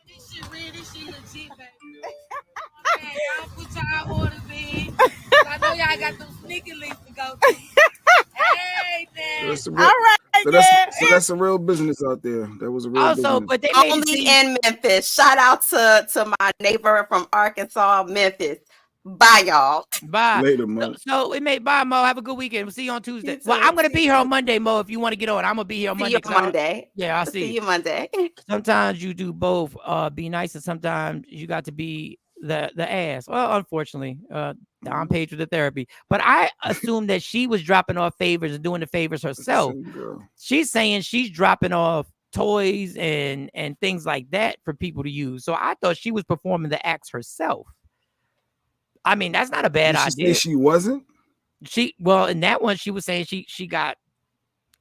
This shit real, this shit legit, baby. Okay, y'all put y'all orders in. I know y'all got them sneaky links to go to. Hey, man. So all right, so that's a real business out there. That was a real business. But they only in Memphis. Shout out to my neighbor from Arkansas, Memphis. Bye, y'all. Bye. Later, Mo. So we may bye, Mo. Have a good weekend. We'll see you on Tuesday. Well, I'm gonna be here on Monday, Mo. If you want to get on, I'm gonna be here on See Monday. you on Monday. Yeah, I'll see you Monday. Sometimes you do both. Be nice, and sometimes you got to be the ass. Well, unfortunately, I'm paid for the therapy. But I assume that she was dropping off favors and doing the favors herself. She's saying she's dropping off toys and things like that for people to use. So I thought she was performing the acts herself. I mean, that's not a bad idea. She wasn't. Well, in that one, she was saying she got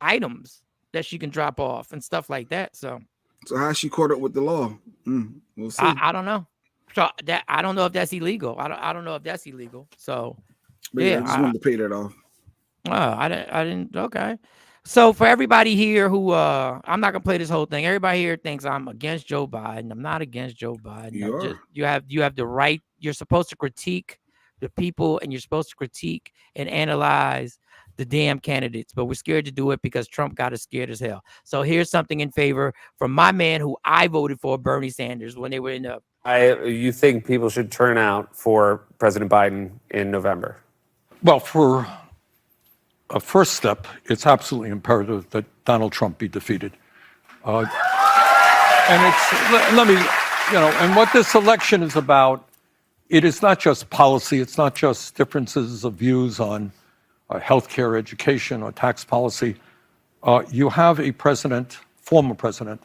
items that she can drop off and stuff like that. So how she caught up with the law? We'll see. I don't know. So that I don't know if that's illegal. I don't know if that's illegal. So but yeah, I just wanted to pay that off. I didn't. Okay. So for everybody here who I'm not gonna play this whole thing. Everybody here thinks I'm against Joe Biden. I'm not against Joe Biden. You have the right. You're supposed to critique the people, and you're supposed to critique and analyze the damn candidates, but we're scared to do it because Trump got us scared as hell. So here's something in favor from my man who I voted for, Bernie Sanders, when they were in the. You think people should turn out for President Biden in November? Well, for a first step, it's absolutely imperative that Donald Trump be defeated. And let me, and what this election is about, it is not just policy. It's not just differences of views on healthcare, education, or tax policy. You have a president, former president,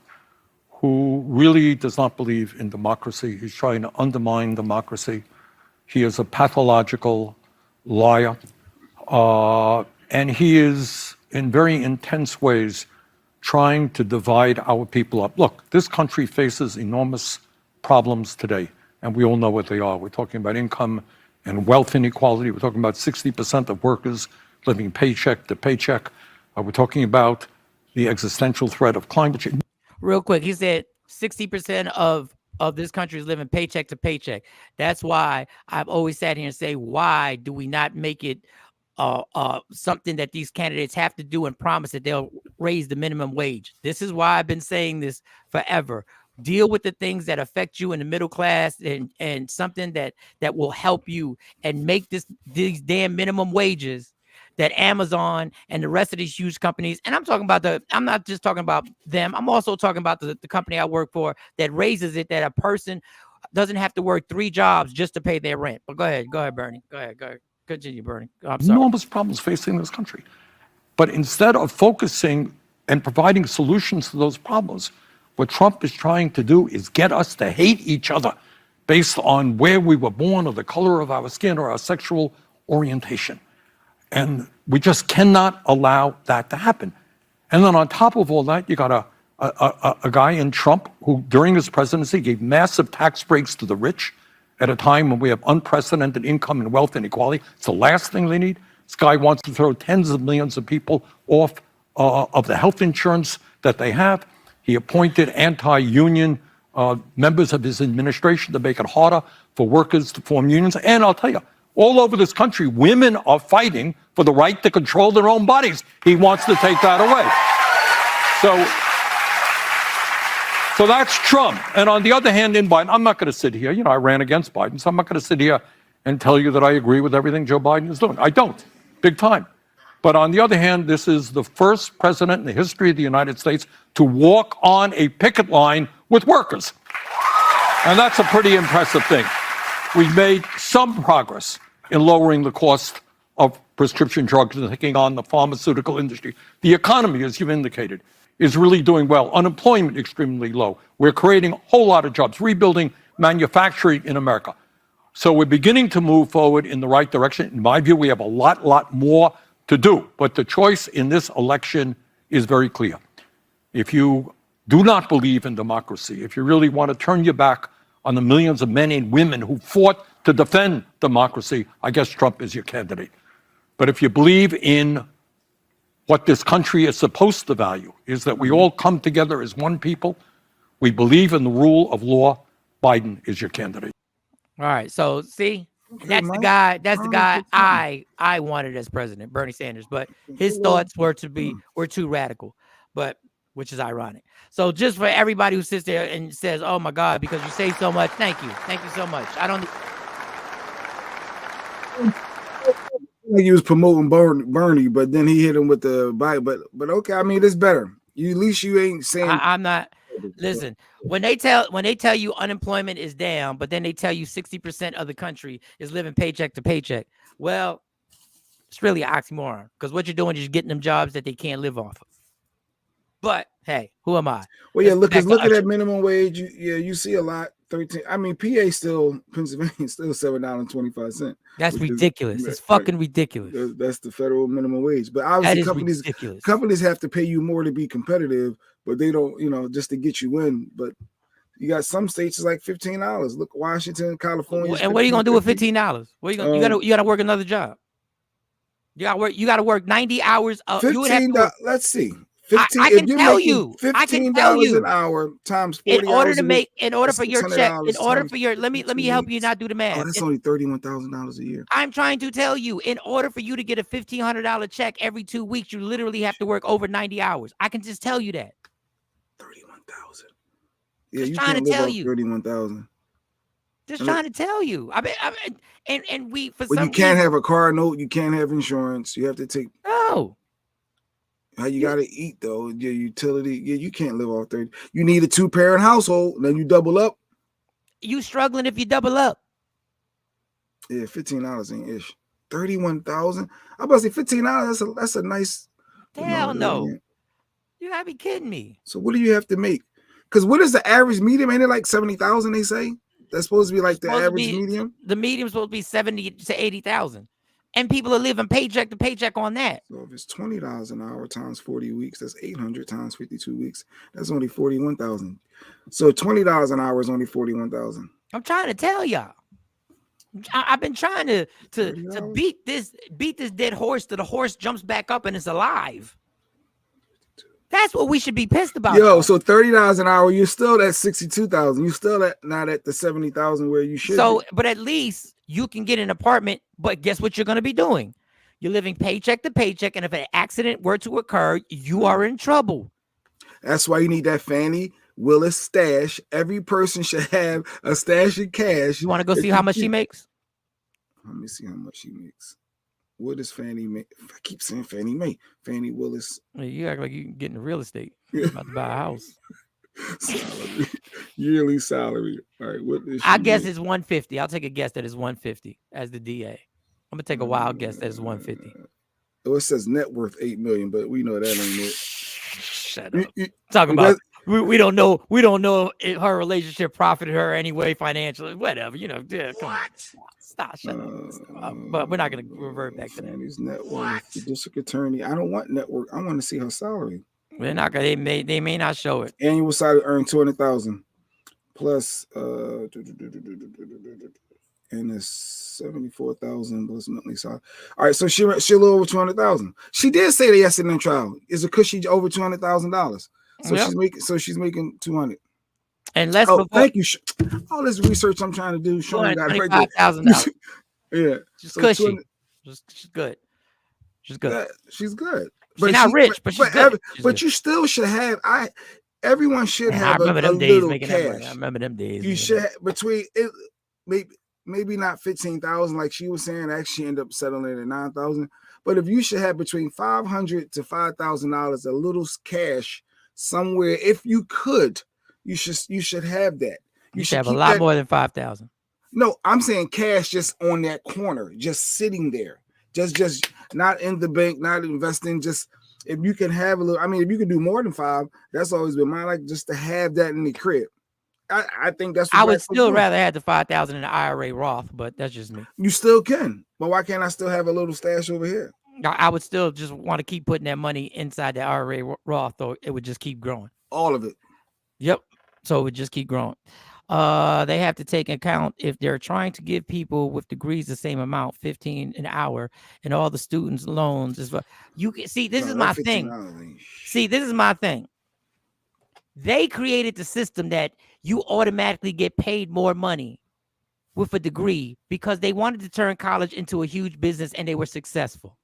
who really does not believe in democracy. He's trying to undermine democracy. He is a pathological liar. And he is, in very intense ways, trying to divide our people up. Look, this country faces enormous problems today, and we all know what they are. We're talking about income and wealth inequality. We're talking about 60% of workers living paycheck to paycheck. We're talking about the existential threat of climate change. Real quick, he said 60% of this country is living paycheck to paycheck. That's why I've always sat here and say, why do we not make it something that these candidates have to do and promise that they'll raise the minimum wage? This is why I've been saying this forever. Deal with the things that affect you in the middle class and something that will help you, and make these damn minimum wages that Amazon and the rest of these huge companies, and I'm not just talking about them, I'm also talking about the company I work for that raises it, that a person doesn't have to work 3 jobs just to pay their rent. But go ahead, Bernie. Go ahead. Continue, Bernie. I'm sorry. Enormous problems facing this country. But instead of focusing and providing solutions to those problems, what Trump is trying to do is get us to hate each other based on where we were born or the color of our skin or our sexual orientation. And we just cannot allow that to happen. And then on top of all that, you got a guy in Trump who, during his presidency, gave massive tax breaks to the rich at a time when we have unprecedented income and wealth inequality. It's the last thing they need. This guy wants to throw tens of millions of people off of the health insurance that they have. He appointed anti-union members of his administration to make it harder for workers to form unions. And I'll tell you, all over this country, women are fighting for the right to control their own bodies. He wants to take that away. So that's Trump. And on the other hand, in Biden, I'm not going to sit here. I ran against Biden, so I'm not going to sit here and tell you that I agree with everything Joe Biden is doing. I don't, big time. But on the other hand, this is the first president in the history of the United States to walk on a picket line with workers. And that's a pretty impressive thing. We've made some progress in lowering the cost of prescription drugs and taking on the pharmaceutical industry. The economy, as you've indicated, is really doing well. Unemployment extremely low. We're creating a whole lot of jobs, rebuilding manufacturing in America. So we're beginning to move forward in the right direction. In my view, we have a lot more to do. But the choice in this election is very clear. If you do not believe in democracy, if you really want to turn your back on the millions of men and women who fought to defend democracy, I guess Trump is your candidate. But if you believe in what this country is supposed to value, is that we all come together as one people, we believe in the rule of law, Biden is your candidate. All right, so see, that's the guy I wanted as president, Bernie Sanders, but his thoughts were too radical, but which is ironic. So just for everybody who sits there and says, oh my God, because you say so much, thank you so much. Like he was promoting Bernie, but then he hit him with the bite. But okay, I mean it's better. You at least you ain't saying. I'm not. Listen, when they tell you unemployment is down, but then they tell you 60% of the country is living paycheck to paycheck. Well, it's really an oxymoron because what you're doing is getting them jobs that they can't live off of. But hey, who am I? Well, yeah, look at that minimum wage. You see a lot. 13. I mean, Pennsylvania still $7.25. That's ridiculous. It's fucking ridiculous. That's the federal minimum wage. But obviously, companies have to pay you more to be competitive, but they don't, just to get you in. But you got some states is like $15. Look, Washington, California. And what are you gonna do with $15? What are you gonna? You gotta work another job. You gotta work 90 hours. $15. Let's see. 15, I can tell you. $15 an hour times 40 in order for your check, let me help you not do the math. Oh, that's only $31,000 a year. I'm trying to tell you, in order for you to get a $1,500 check every 2 weeks, you literally have to work over 90 hours. I can just tell you that. 31,000. Yeah, just you trying can't to live tell off you. 31,000. Just trying to tell you. And we for but some you can't reason, have a car note. You can't have insurance. You have to take. No. How you got to eat though? Your utility. Yeah, you can't live off 30. You need a 2-parent household. Then you double up. You struggling if you double up. Yeah, $15 ain't ish. 31,000. I'm about to say $15. That's a nice. Hell no. You gotta be kidding me. So what do you have to make? Because what is the average medium? Ain't it like 70,000? They say that's supposed to be like the average medium. The medium's supposed to be 70 to 80,000. And people are living paycheck to paycheck on that. So if it's $20 an hour times 40 weeks, that's 800 times 52 weeks. That's only 41,000. So $20 an hour is only 41,000. I'm trying to tell y'all. I've been trying to beat this dead horse till the horse jumps back up and it's alive. That's what we should be pissed about. Yo, so $30 an hour, you're still at 62,000. You're still not at the 70,000 where you should. So, be. But at least you can get an apartment. But guess what you're going to be doing? You're living paycheck to paycheck, and if an accident were to occur, you are in trouble. That's why you need that Fani Willis stash. Every person should have a stash of cash. You want to go see how much she makes? Let me see how much she makes. What does Fannie make? I keep saying Fannie Mae. Fani Willis. You act like you can get into real estate. You're about to buy a house. Salary. Yearly salary. All right. What is I guess it's 150. I'll take a guess that it's 150 as the DA. I'm gonna take a wild guess that it's 150. Oh, it says net worth $8 million, but we know that ain't it. Shut up. Talking about we don't know if her relationship profited her anyway financially. Whatever. Yeah, come on. Stop. Shut up. But we're not gonna revert back to that. His net worth. The district attorney. I don't want network. I want to see her salary. They're not gonna. They may not show it. Annual salary earned $200,000 plus and it's 74,000 plus monthly salary. All right, so she a little over 200,000. She did say that yesterday in trial. Is it because she's over $200,000? So she's making 200. And let's thank you. All this research I'm trying to do, Shawn got right there. $25,000. Yeah, she's cushy. She's good. She's good. Yeah, she's good. She's not rich, but she's good. But you still should have. Everyone should have a little cash. I remember them days. You should have, between it, maybe not 15,000 like she was saying. Actually, end up settling at 9,000. But if you should have between $500 to $5,000 a little cash somewhere, if you could, you should have that. You should have a lot more than 5,000. No, I'm saying cash just on that corner, just sitting there, just not in the bank, not investing. Just if you can have a little. I mean, if you can do more than 5, that's always been mine. Like just to have that in the crib. I think that's. What I would still rather have the 5,000 in the IRA Roth, but that's just me. You still can, but why can't I still have a little stash over here? I would still just want to keep putting that money inside the IRA Roth, though it would just keep growing. All of it. Yep. So it would just keep growing. They have to take account if they're trying to give people with degrees the same amount, 15 an hour, and all the students' loans as well. You can see this is my thing. See, this is my thing. They created the system that you automatically get paid more money with a degree because they wanted to turn college into a huge business and they were successful.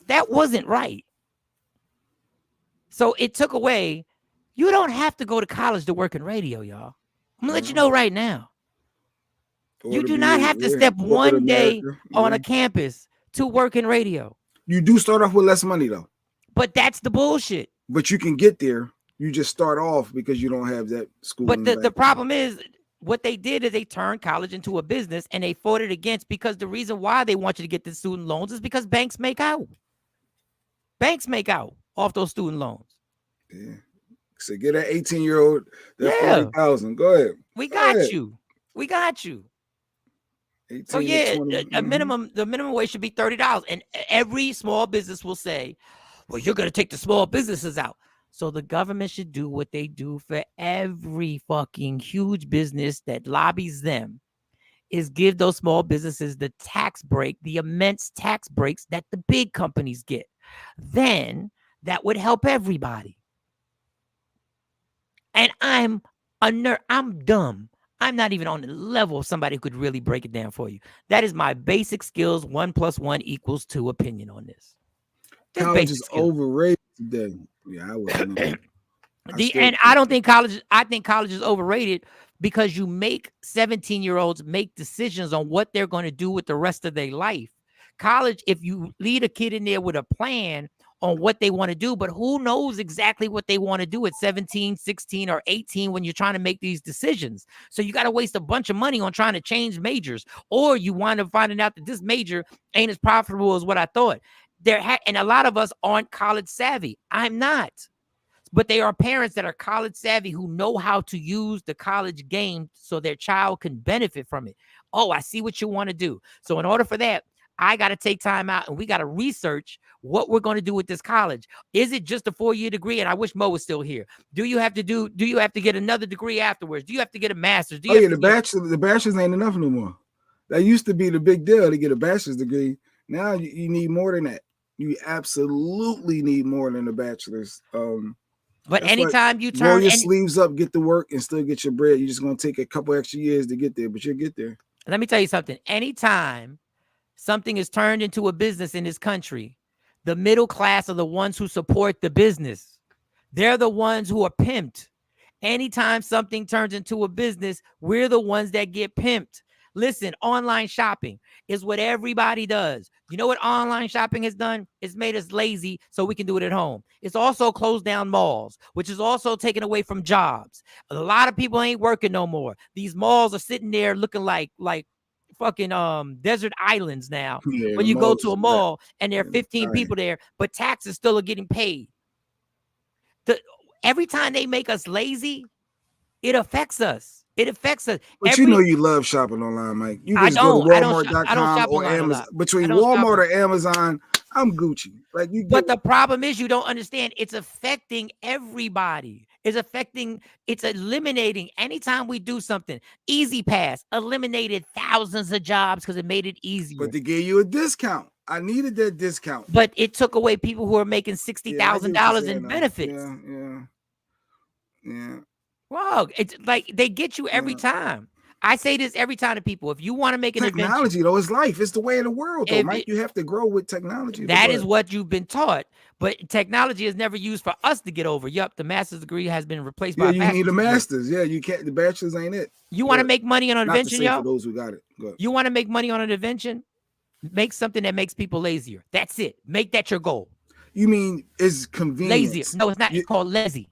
That wasn't right. So it took away. You don't have to go to college to work in radio, y'all. I'm gonna let you know right now. Or You to do be not have to step corporate one day America, on yeah. a campus to work in radio. You do start off with less money though. But that's the bullshit. But you can get there. You just start off because you don't have that school. But the problem is, what they did is they turned college into a business, and they fought it against, because the reason why they want you to get the student loans is because banks make out. Banks make out off those student loans. Yeah. So get that 18-year-old that Yeah. 40,000. Go ahead. We Go got ahead. you. We got you. 18 So to yeah, 20. the minimum wage should be $30, and every small business will say, "Well, you're going to take the small businesses out." So the government should do what they do for every fucking huge business that lobbies them, is give those small businesses the tax break, the immense tax breaks that the big companies get. Then that would help everybody. And I'm a nerd. I'm dumb. I'm not even on the level of somebody who could really break it down for you. That is my basic skills. 1 + 1 = 2 opinion on this. Just College basic is skills. overrated today. Yeah, I wouldn't know. I think college is overrated, because you make 17-year-olds make decisions on what they're going to do with the rest of their life. College, if you lead a kid in there with a plan on what they want to do, but who knows exactly what they want to do at 17, 16, or 18 when you're trying to make these decisions. So you got to waste a bunch of money on trying to change majors, or you wind up finding out that this major ain't as profitable as what I thought. And a lot of us aren't college savvy. I'm not. But they are parents that are college savvy who know how to use the college game so their child can benefit from it. Oh, I see what you want to do. So in order for that, I got to take time out, and we got to research what we're going to do with this college. Is it just a 4-year degree? And I wish Mo was still here. Do you have to get another degree afterwards? Do you have to get a master's? The bachelor's ain't enough no more. That used to be the big deal to get a bachelor's degree. Now you need more than that. You absolutely need more than a bachelor's. But anytime you roll turn your sleeves up, get to work, and still get your bread, you're just going to take a couple extra years to get there, but you'll get there. Let me tell you something. Anytime something is turned into a business in this country, the middle class are the ones who support the business. They're the ones who are pimped. Anytime something turns into a business, we're the ones that get pimped. Listen, online shopping is what everybody does. You know what online shopping has done? It's made us lazy so we can do it at home. It's also closed down malls, which is also taken away from jobs. A lot of people ain't working no more. These malls are sitting there looking like fucking desert islands now. Yeah, when you go to a mall and there are 15 people there, but taxes still are getting paid. Every time they make us lazy, it affects us. It affects us. But you know you love shopping online, Mike. You just go to Walmart.com or Amazon. Between Walmart or Amazon, I'm Gucci. But the problem is you don't understand. It's affecting everybody. It's eliminating. Anytime we do something, Easy Pass eliminated thousands of jobs because it made it easier. But they gave you a discount. I needed that discount. But it took away people who are making $60,000 in benefits. Yeah. Wow, it's like they get you every time. I say this every time to people. If you want to make an technology, though, is life. It's the way of the world, though, Mike. You have to grow with technology. That is what you've been taught. But technology is never used for us to get over. Yup, the master's degree has been replaced by a you need a master's. Yeah, you can't. The bachelor's ain't it. You want to make money on an invention, yo? For those who got it. You want to make money on an invention? Make something that makes people lazier. That's it. Make that your goal. You mean it's convenient? Lazier. No, it's not. It's called lazy.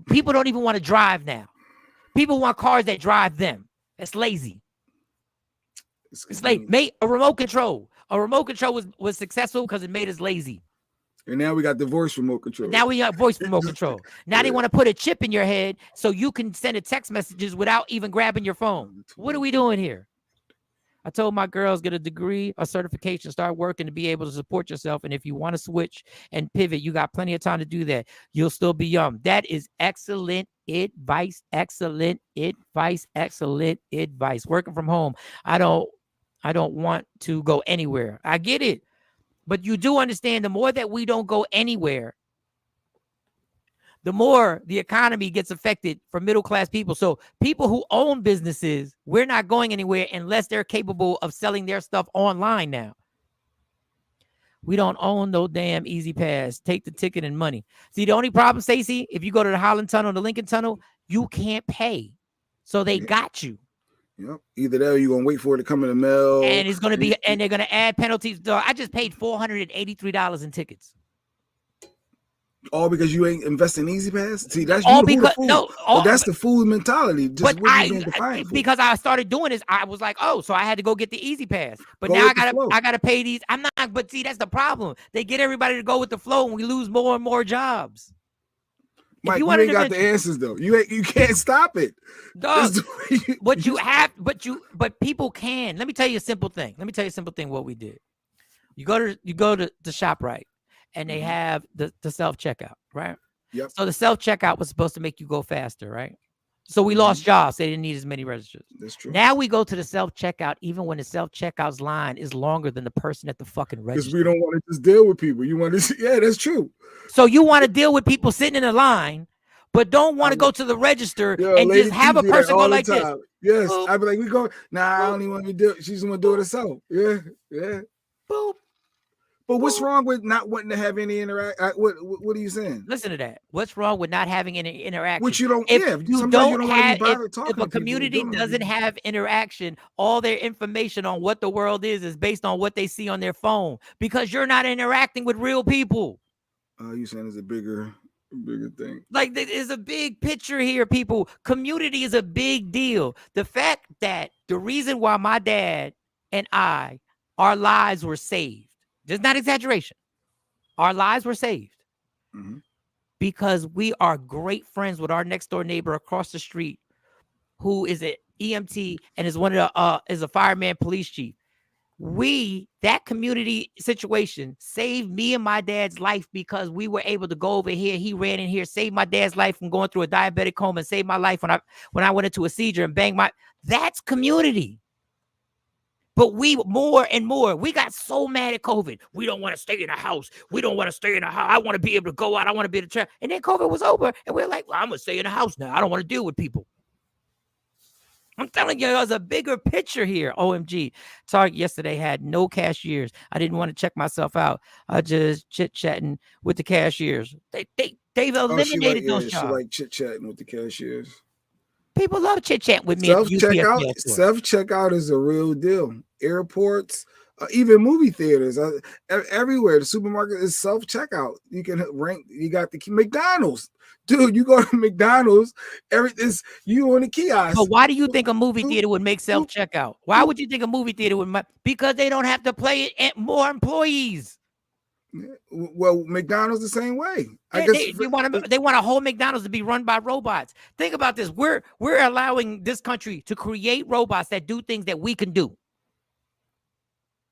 People don't even want to drive now. People want cars that drive them. That's lazy. It's like made a remote control. A remote control was successful because it made us lazy. And now we got the voice remote control. Now we got voice remote control. Now they want to put a chip in your head so you can send a text messages without even grabbing your phone. What are we doing here? I told my girls, get a degree, a certification, start working to be able to support yourself. And if you want to switch and pivot, you got plenty of time to do that. You'll still be young. That is excellent advice. Excellent advice. Excellent advice. Working from home. I don't want to go anywhere. I get it. But you do understand the more that we don't go anywhere, the more the economy gets affected for middle-class people. So people who own businesses, we're not going anywhere unless they're capable of selling their stuff online now. We don't own no damn Easy Pass. Take the ticket and money. See, the only problem, Stacey, if you go to the Holland Tunnel, the Lincoln Tunnel, you can't pay. So they got you. Yep. Either that or you're gonna wait for it to come in the mail. And it's gonna be, and they're gonna add penalties. Dog, I just paid $483 in tickets. All because you ain't investing in Easy Pass. See, that's all you because no, but that's the food mentality. Just but what you doing to find food. because I started doing this, I was like, oh, so I had to go get the Easy Pass. But now I gotta pay these. I'm not. But see, that's the problem. They get everybody to go with the flow, and we lose more and more jobs. Mike, you ain't got the answers though. You can't stop it. Dog, but people can. Let me tell you a simple thing. What we did. You go to the ShopRite, and they have the self-checkout, right? Yep. So the self-checkout was supposed to make you go faster, right? So we lost jobs. They didn't need as many registers. That's true. Now we go to the self-checkout, even when the self-checkout's line is longer than the person at the fucking register. Because we don't want to just deal with people. You want to, yeah, that's true. So you want to deal with people sitting in a line, but don't want to go to the register and just have a person go like this. Yes, I'd be like, we go. Nah, I don't even want to do it. She's gonna do it herself. Yeah. Boop. But what's wrong with not wanting to have any interaction? What are you saying? Listen to that. What's wrong with not having any interaction? Which you don't. If you don't have. If a community doesn't have interaction, all their information on what the world is based on what they see on their phone, because you're not interacting with real people. You saying it's a bigger thing? Like there's a big picture here, people. Community is a big deal. The fact that the reason why my dad and our lives were saved. Just not exaggeration. Our lives were saved because we are great friends with our next door neighbor across the street, who is an EMT and is is a fireman police chief. That community situation saved me and my dad's life because we were able to go over here. He ran in here, saved my dad's life from going through a diabetic coma, and saved my life when I went into a seizure and banged that's community. But more and more, we got so mad at COVID. We don't want to stay in the house. I want to be able to go out. I want to be able to travel. And then COVID was over. And we're like, well, I'm going to stay in the house now. I don't want to deal with people. I'm telling you, there's a bigger picture here. OMG. Target yesterday had no cashiers. I didn't want to check myself out. I just chit-chatting with the cashiers. They've eliminated those jobs. She like chit-chatting with the cashiers. People love chit-chat with me. Self-checkout is a real deal. Airports, even movie theaters, everywhere. The supermarket is self-checkout. You can rank. You got the McDonald's, dude. You go to McDonald's, everything's you on the kiosk. But why do you think a movie theater would make self-checkout? Why would you think a movie theater would? Because they don't have to play it more employees. Well, McDonald's the same way. They want a whole McDonald's to be run by robots. Think about this. We're allowing this country to create robots that do things that we can do.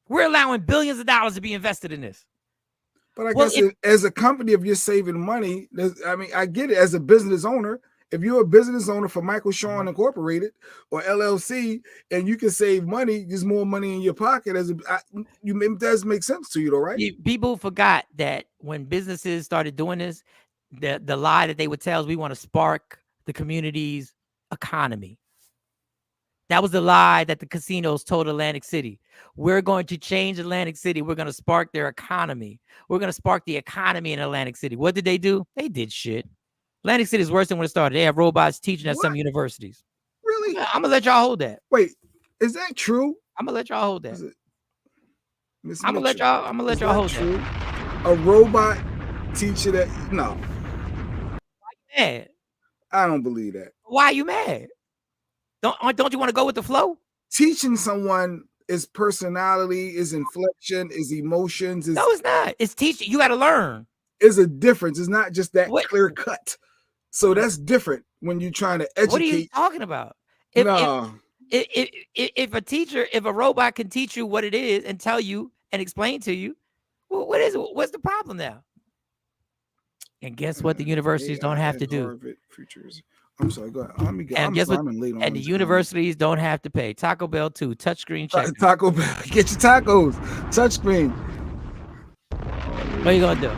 We're allowing billions of dollars to be invested in this. But I guess as a company, if you're saving money, I get it. As a business owner, if you're a business owner for Michael Shawn Incorporated or LLC, and you can save money, there's more money in your pocket. It does make sense to you, though, right? People forgot that when businesses started doing this, the lie that they would tell is we want to spark the community's economy. That was the lie that the casinos told Atlantic City. We're going to change Atlantic City. We're going to spark their economy. We're going to spark the economy in Atlantic City. What did they do? They did shit. Atlantic City is worse than when it started. They have robots teaching at some universities. Really? Yeah, I'm going to let y'all hold that. Wait, is that true? I'm going to let y'all hold that. I'm going to let y'all hold that. A robot teacher that? No. Why you mad? I don't believe that. Why are you mad? Don't you want to go with the flow? Teaching someone is personality, is inflection, is emotions. No, it's not. It's teaching. You got to learn. Is a difference. It's not just that clear cut. So that's different when you're trying to educate. What are you talking about? If a robot can teach you what it is and tell you and explain to you, well, what is it? What's the problem now? And guess what? The universities don't have to do. I'm sorry, go ahead. The universities don't have to pay. Taco Bell too. Touchscreen check. Taco Bell. Get your tacos. Touchscreen. What are you gonna do?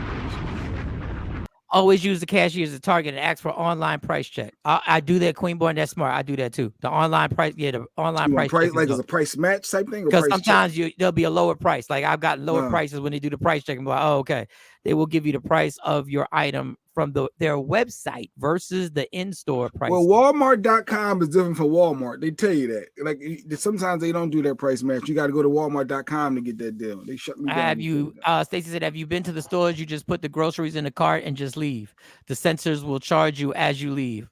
Always use the cashiers at Target and ask for online price check. I do that, Queen Boy, and that's smart. I do that too. The online price, the online price check. Like it's a price match type thing? Because sometimes there'll be a lower price. Like I've got lower prices when they do the price check. I'm like, oh, okay. They will give you the price of your item from their website versus the in-store price. Well, Walmart.com is different from Walmart. They tell you that. Like sometimes they don't do that price match. You got to go to Walmart.com to get that deal. They shut me down. Have you, Stacey said, have you been to the stores? You just put the groceries in the cart and just leave. The sensors will charge you as you leave.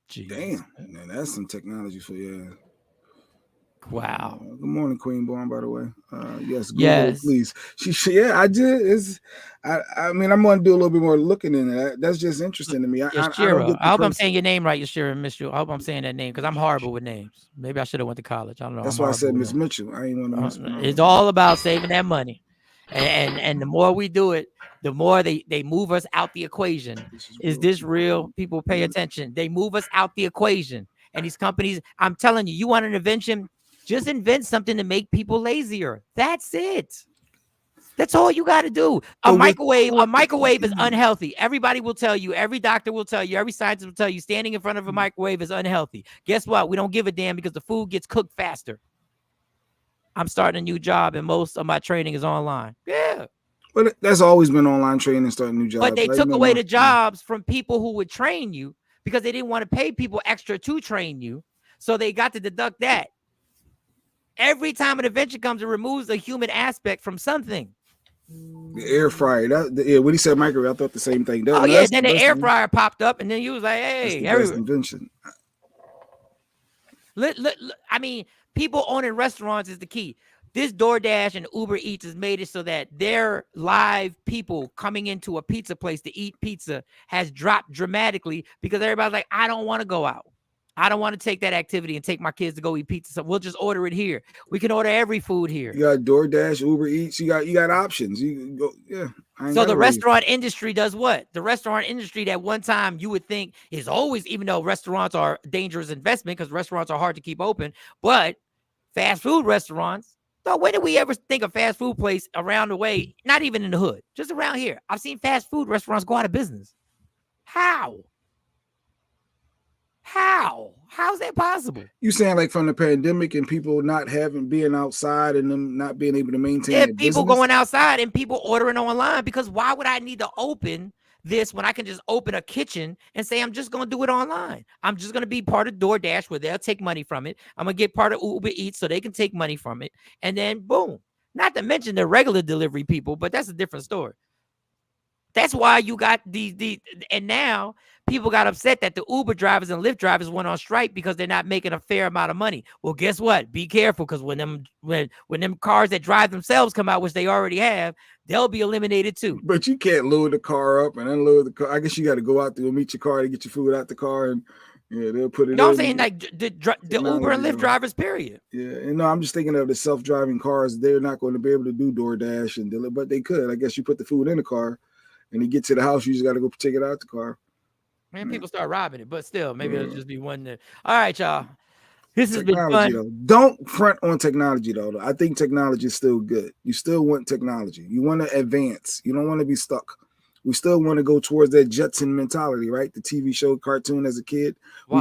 Jeez. Damn, man, that's some technology for you. Wow. Good morning, Queen Born, by the way. Yes, Google, yes, please. Yeah, I did. I mean, I'm going to do a little bit more looking into that. That's just interesting to me. I hope I'm saying your name right, Yashira Mitchell. I hope I'm saying that name because I'm horrible with names. Maybe I should have went to college. I don't know. That's why I said Miss Mitchell. I ain't want to miss. It's all about saving that money, and the more we do it, the more they move us out the equation. Is this real? People pay attention. They move us out the equation, and these companies. I'm telling you, you want an invention. Just invent something to make people lazier. That's it. That's all you got to do. A microwave is unhealthy. Everybody will tell you, every doctor will tell you, every scientist will tell you, standing in front of a microwave is unhealthy. Guess what? We don't give a damn because the food gets cooked faster. I'm starting a new job and most of my training is online. Yeah. But that's always been online training, starting new jobs. But they took away the jobs from people who would train you because they didn't want to pay people extra to train you. So they got to deduct that. Every time an invention comes, it removes the human aspect from something. The air fryer. When he said microwave, I thought the same thing. Then the air fryer popped up, and then you was like, "Hey, that's the invention." I mean, people owning restaurants is the key. This DoorDash and Uber Eats has made it so that their live people coming into a pizza place to eat pizza has dropped dramatically because everybody's like, "I don't want to go out. I don't want to take that activity and take my kids to go eat pizza. So we'll just order it here. We can order every food here." You got DoorDash, Uber Eats. You got options. You can go, yeah. So the restaurant industry does what? The restaurant industry that one time you would think is always, even though restaurants are a dangerous investment because restaurants are hard to keep open, but fast food restaurants. So when did we ever think of fast food place around the way? Not even in the hood, just around here. I've seen fast food restaurants go out of business. How? How's that possible? You saying like from the pandemic and people not being outside and them not being able to maintain people business? Going outside and people ordering online because why would I need to open this when I can just open a kitchen and say I'm just going to do it online? I'm just going to be part of DoorDash where they'll take money from it. I'm going to get part of Uber Eats so they can take money from it. And then boom. Not to mention the regular delivery people, but that's a different story. That's why you got and now people got upset that the Uber drivers and Lyft drivers went on strike because they're not making a fair amount of money. Well, guess what? Be careful because when them cars that drive themselves come out, which they already have, they'll be eliminated too. But you can't load the car up and unload the car. I guess you got to go out there and meet your car to get your food out the car, and yeah, they'll put it. No, I'm saying like the Uber and Lyft drivers, period. Yeah, and no, I'm just thinking of the self-driving cars. They're not going to be able to do DoorDash and deliver, but they could. I guess you put the food in the car. And you get to the house, you just got to go take it out the car. Man, people start robbing it, but still, maybe it'll just be one. All right, y'all. This has been fun. Though. Don't front on technology, though. I think technology is still good. You still want technology. You want to advance. You don't want to be stuck. We still want to go towards that Jetson mentality, right? The TV show, cartoon as a kid. Why?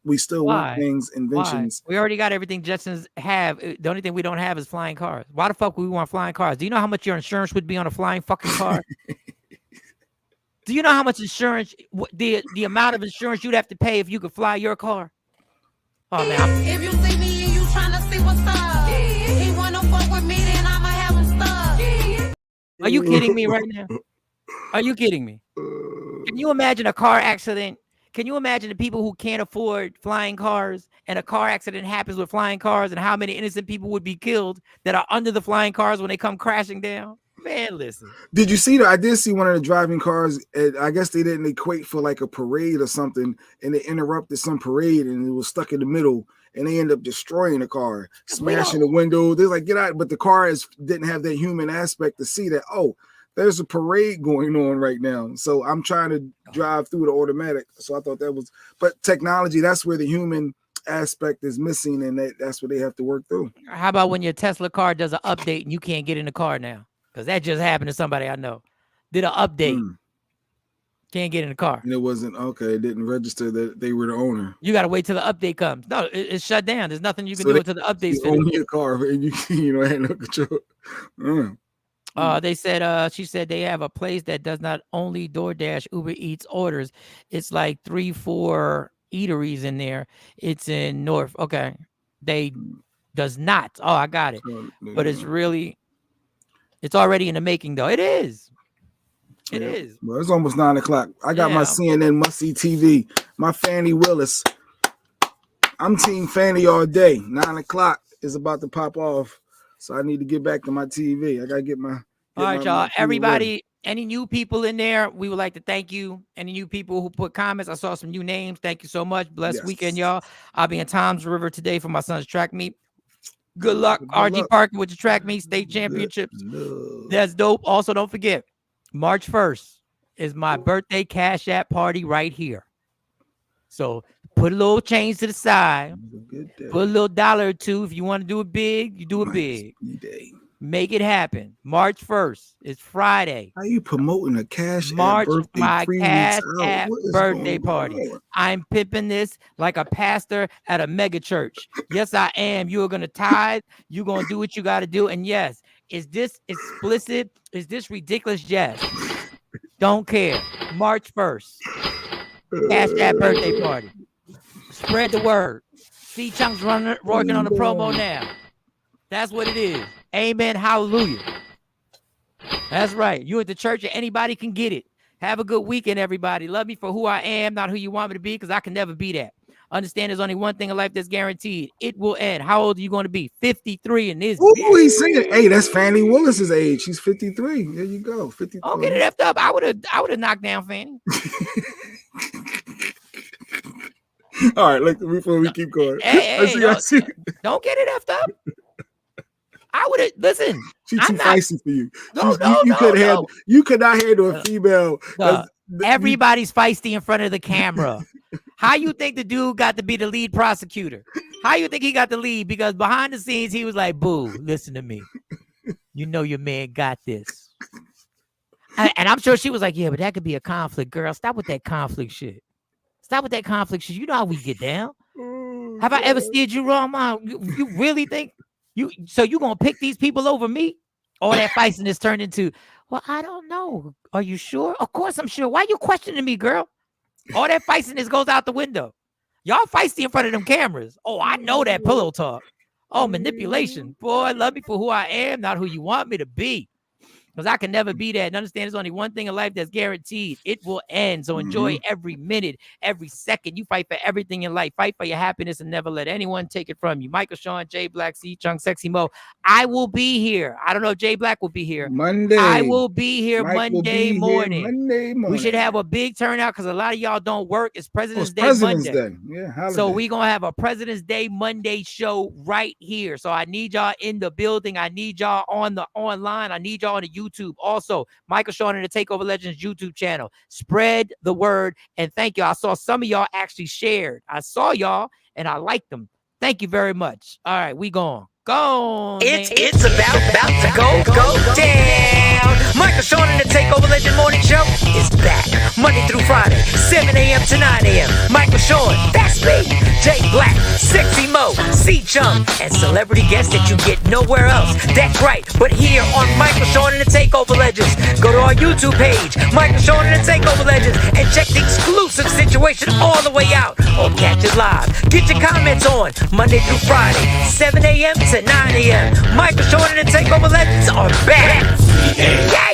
We still want things, inventions. Why? We already got everything Jetsons have. The only thing we don't have is flying cars. Why the fuck would we want flying cars? Do you know how much your insurance would be on a flying fucking car? Do you know how much insurance, the amount of insurance you'd have to pay if you could fly your car? Oh, man. If you see me and you trying to see what's up, he wanna fuck with me, then I'ma have him stuck. Are you kidding me right now? Are you kidding me? Can you imagine a car accident? Can you imagine the people who can't afford flying cars and a car accident happens with flying cars and how many innocent people would be killed that are under the flying cars when they come crashing down? Man, listen. Did you see that? I did see one of the driving cars. And I guess they didn't equate for like a parade or something, and they interrupted some parade, and it was stuck in the middle, and they ended up destroying the car, smashing the window. They're like, get out! But the car didn't have that human aspect to see that. Oh, there's a parade going on right now. So I'm trying to drive through the automatic. So I thought that was, but technology. That's where the human aspect is missing, and that's what they have to work through. How about when your Tesla car does an update and you can't get in the car now? Because that just happened to somebody I know. Did an update. Can't get in the car. And it wasn't, okay, it didn't register that they were the owner. You got to wait till the update comes. No, it's shut down. There's nothing you can do until the update's finished. Own your car and you had no control. They said she said they have a place that does not only DoorDash, Uber Eats orders. It's like 3-4 eateries in there. It's in North. Okay. They does not. Oh, I got it. But it's already in the making though. It is. It is. Well, it's almost 9 o'clock. I got my CNN must-see TV. My Fani Willis. I'm Team Fani all day. 9 o'clock is about to pop off, so I need to get back to my TV. I gotta get my. All right, y'all. Everybody, any new people in there, we would like to thank you. Any new people who put comments, I saw some new names. Thank you so much. Blessed weekend, y'all. I'll be in Toms River today for my son's track meet. Good luck, RG Parker, with your track meet, state championships. That's dope. Also, don't forget, March 1st is my birthday Cash App party right here. So put a little change to the side. Put a little $1 or $2. If you want to do it big, you do it big. Make it happen. March 1st. It's Friday. How you promoting a Cash March, App birthday? my Cash App birthday going party. on? I'm pimping this like a pastor at a mega church. Yes, I am. You are going to tithe. You're going to do what you got to do. And yes, is this explicit? Is this ridiculous? Yes. Don't care. March 1st. Cash App birthday party. Spread the word. See Chunk's working on the promo now. That's what it is. Amen. Hallelujah. That's right. You at the church and anybody can get it. Have a good weekend, everybody. Love me for who I am, not who you want me to be, because I can never be that. Understand there's only one thing in life that's guaranteed. It will end. How old are you going to be? 53 in this. Ooh, he's singing. Hey, that's Fani Willis's age. She's 53. There you go. 53. Oh, get it effed up. I would have knocked down Fani. All right, look, before we keep going. Hey, don't get it effed up. I would have listen. She's too feisty for you. No, you could not handle a female. Everybody's feisty in front of the camera. How you think the dude got to be the lead prosecutor? How you think he got the lead? Because behind the scenes, he was like, "Boo, listen to me. You know your man got this." And I'm sure she was like, "Yeah, but that could be a conflict, girl. Stop with that conflict shit. Stop with that conflict shit. You know how we get down. Have I ever steered you wrong, Mom? You really think you gonna pick these people over me?" All that feistiness turned into, well, I don't know. Are you sure? Of course I'm sure. Why are you questioning me, girl? All that feistiness goes out the window. Y'all feisty in front of them cameras. Oh, I know that pillow talk. Oh, manipulation. Boy, love me for who I am, not who you want me to be. Because I can never be that. And understand there's only one thing in life that's guaranteed. It will end. So enjoy every minute, every second. You fight for everything in life. Fight for your happiness and never let anyone take it from you. Michael, Shawn, J Black, C Chunk, Sexy Mo. I will be here. I don't know if J Black will be here. Monday. I will be here Mike Monday morning. Monday morning. We should have a big turnout because a lot of y'all don't work. It's President's Day President's Monday. Day. Yeah, holiday. So we're going to have a President's Day Monday show right here. So I need y'all in the building. I need y'all on the online. I need y'all on the YouTube. Also, Michael Shawn and the Takeover Legends YouTube channel. Spread the word. And thank you. I saw some of y'all actually shared. I saw y'all and I liked them. Thank you very much. All right, we gone. Go. It's about to go down. Michael Shawn and the Takeover Legend Morning Show is back Monday through Friday, 7 a.m. to 9 a.m. Michael Shawn, that's me. J Black, Sexy Mo, C Chum, and celebrity guests that you get nowhere else. That's right, but here on Michael Shawn and the Takeover Legends. Go to our YouTube page, Michael Shawn and the Takeover Legends, and check the exclusive situation all the way out. Or catch it live. Get your comments on Monday through Friday, 7 a.m. to 9 a.m. Michael Shawn and the Takeover Legends are back. Yeah.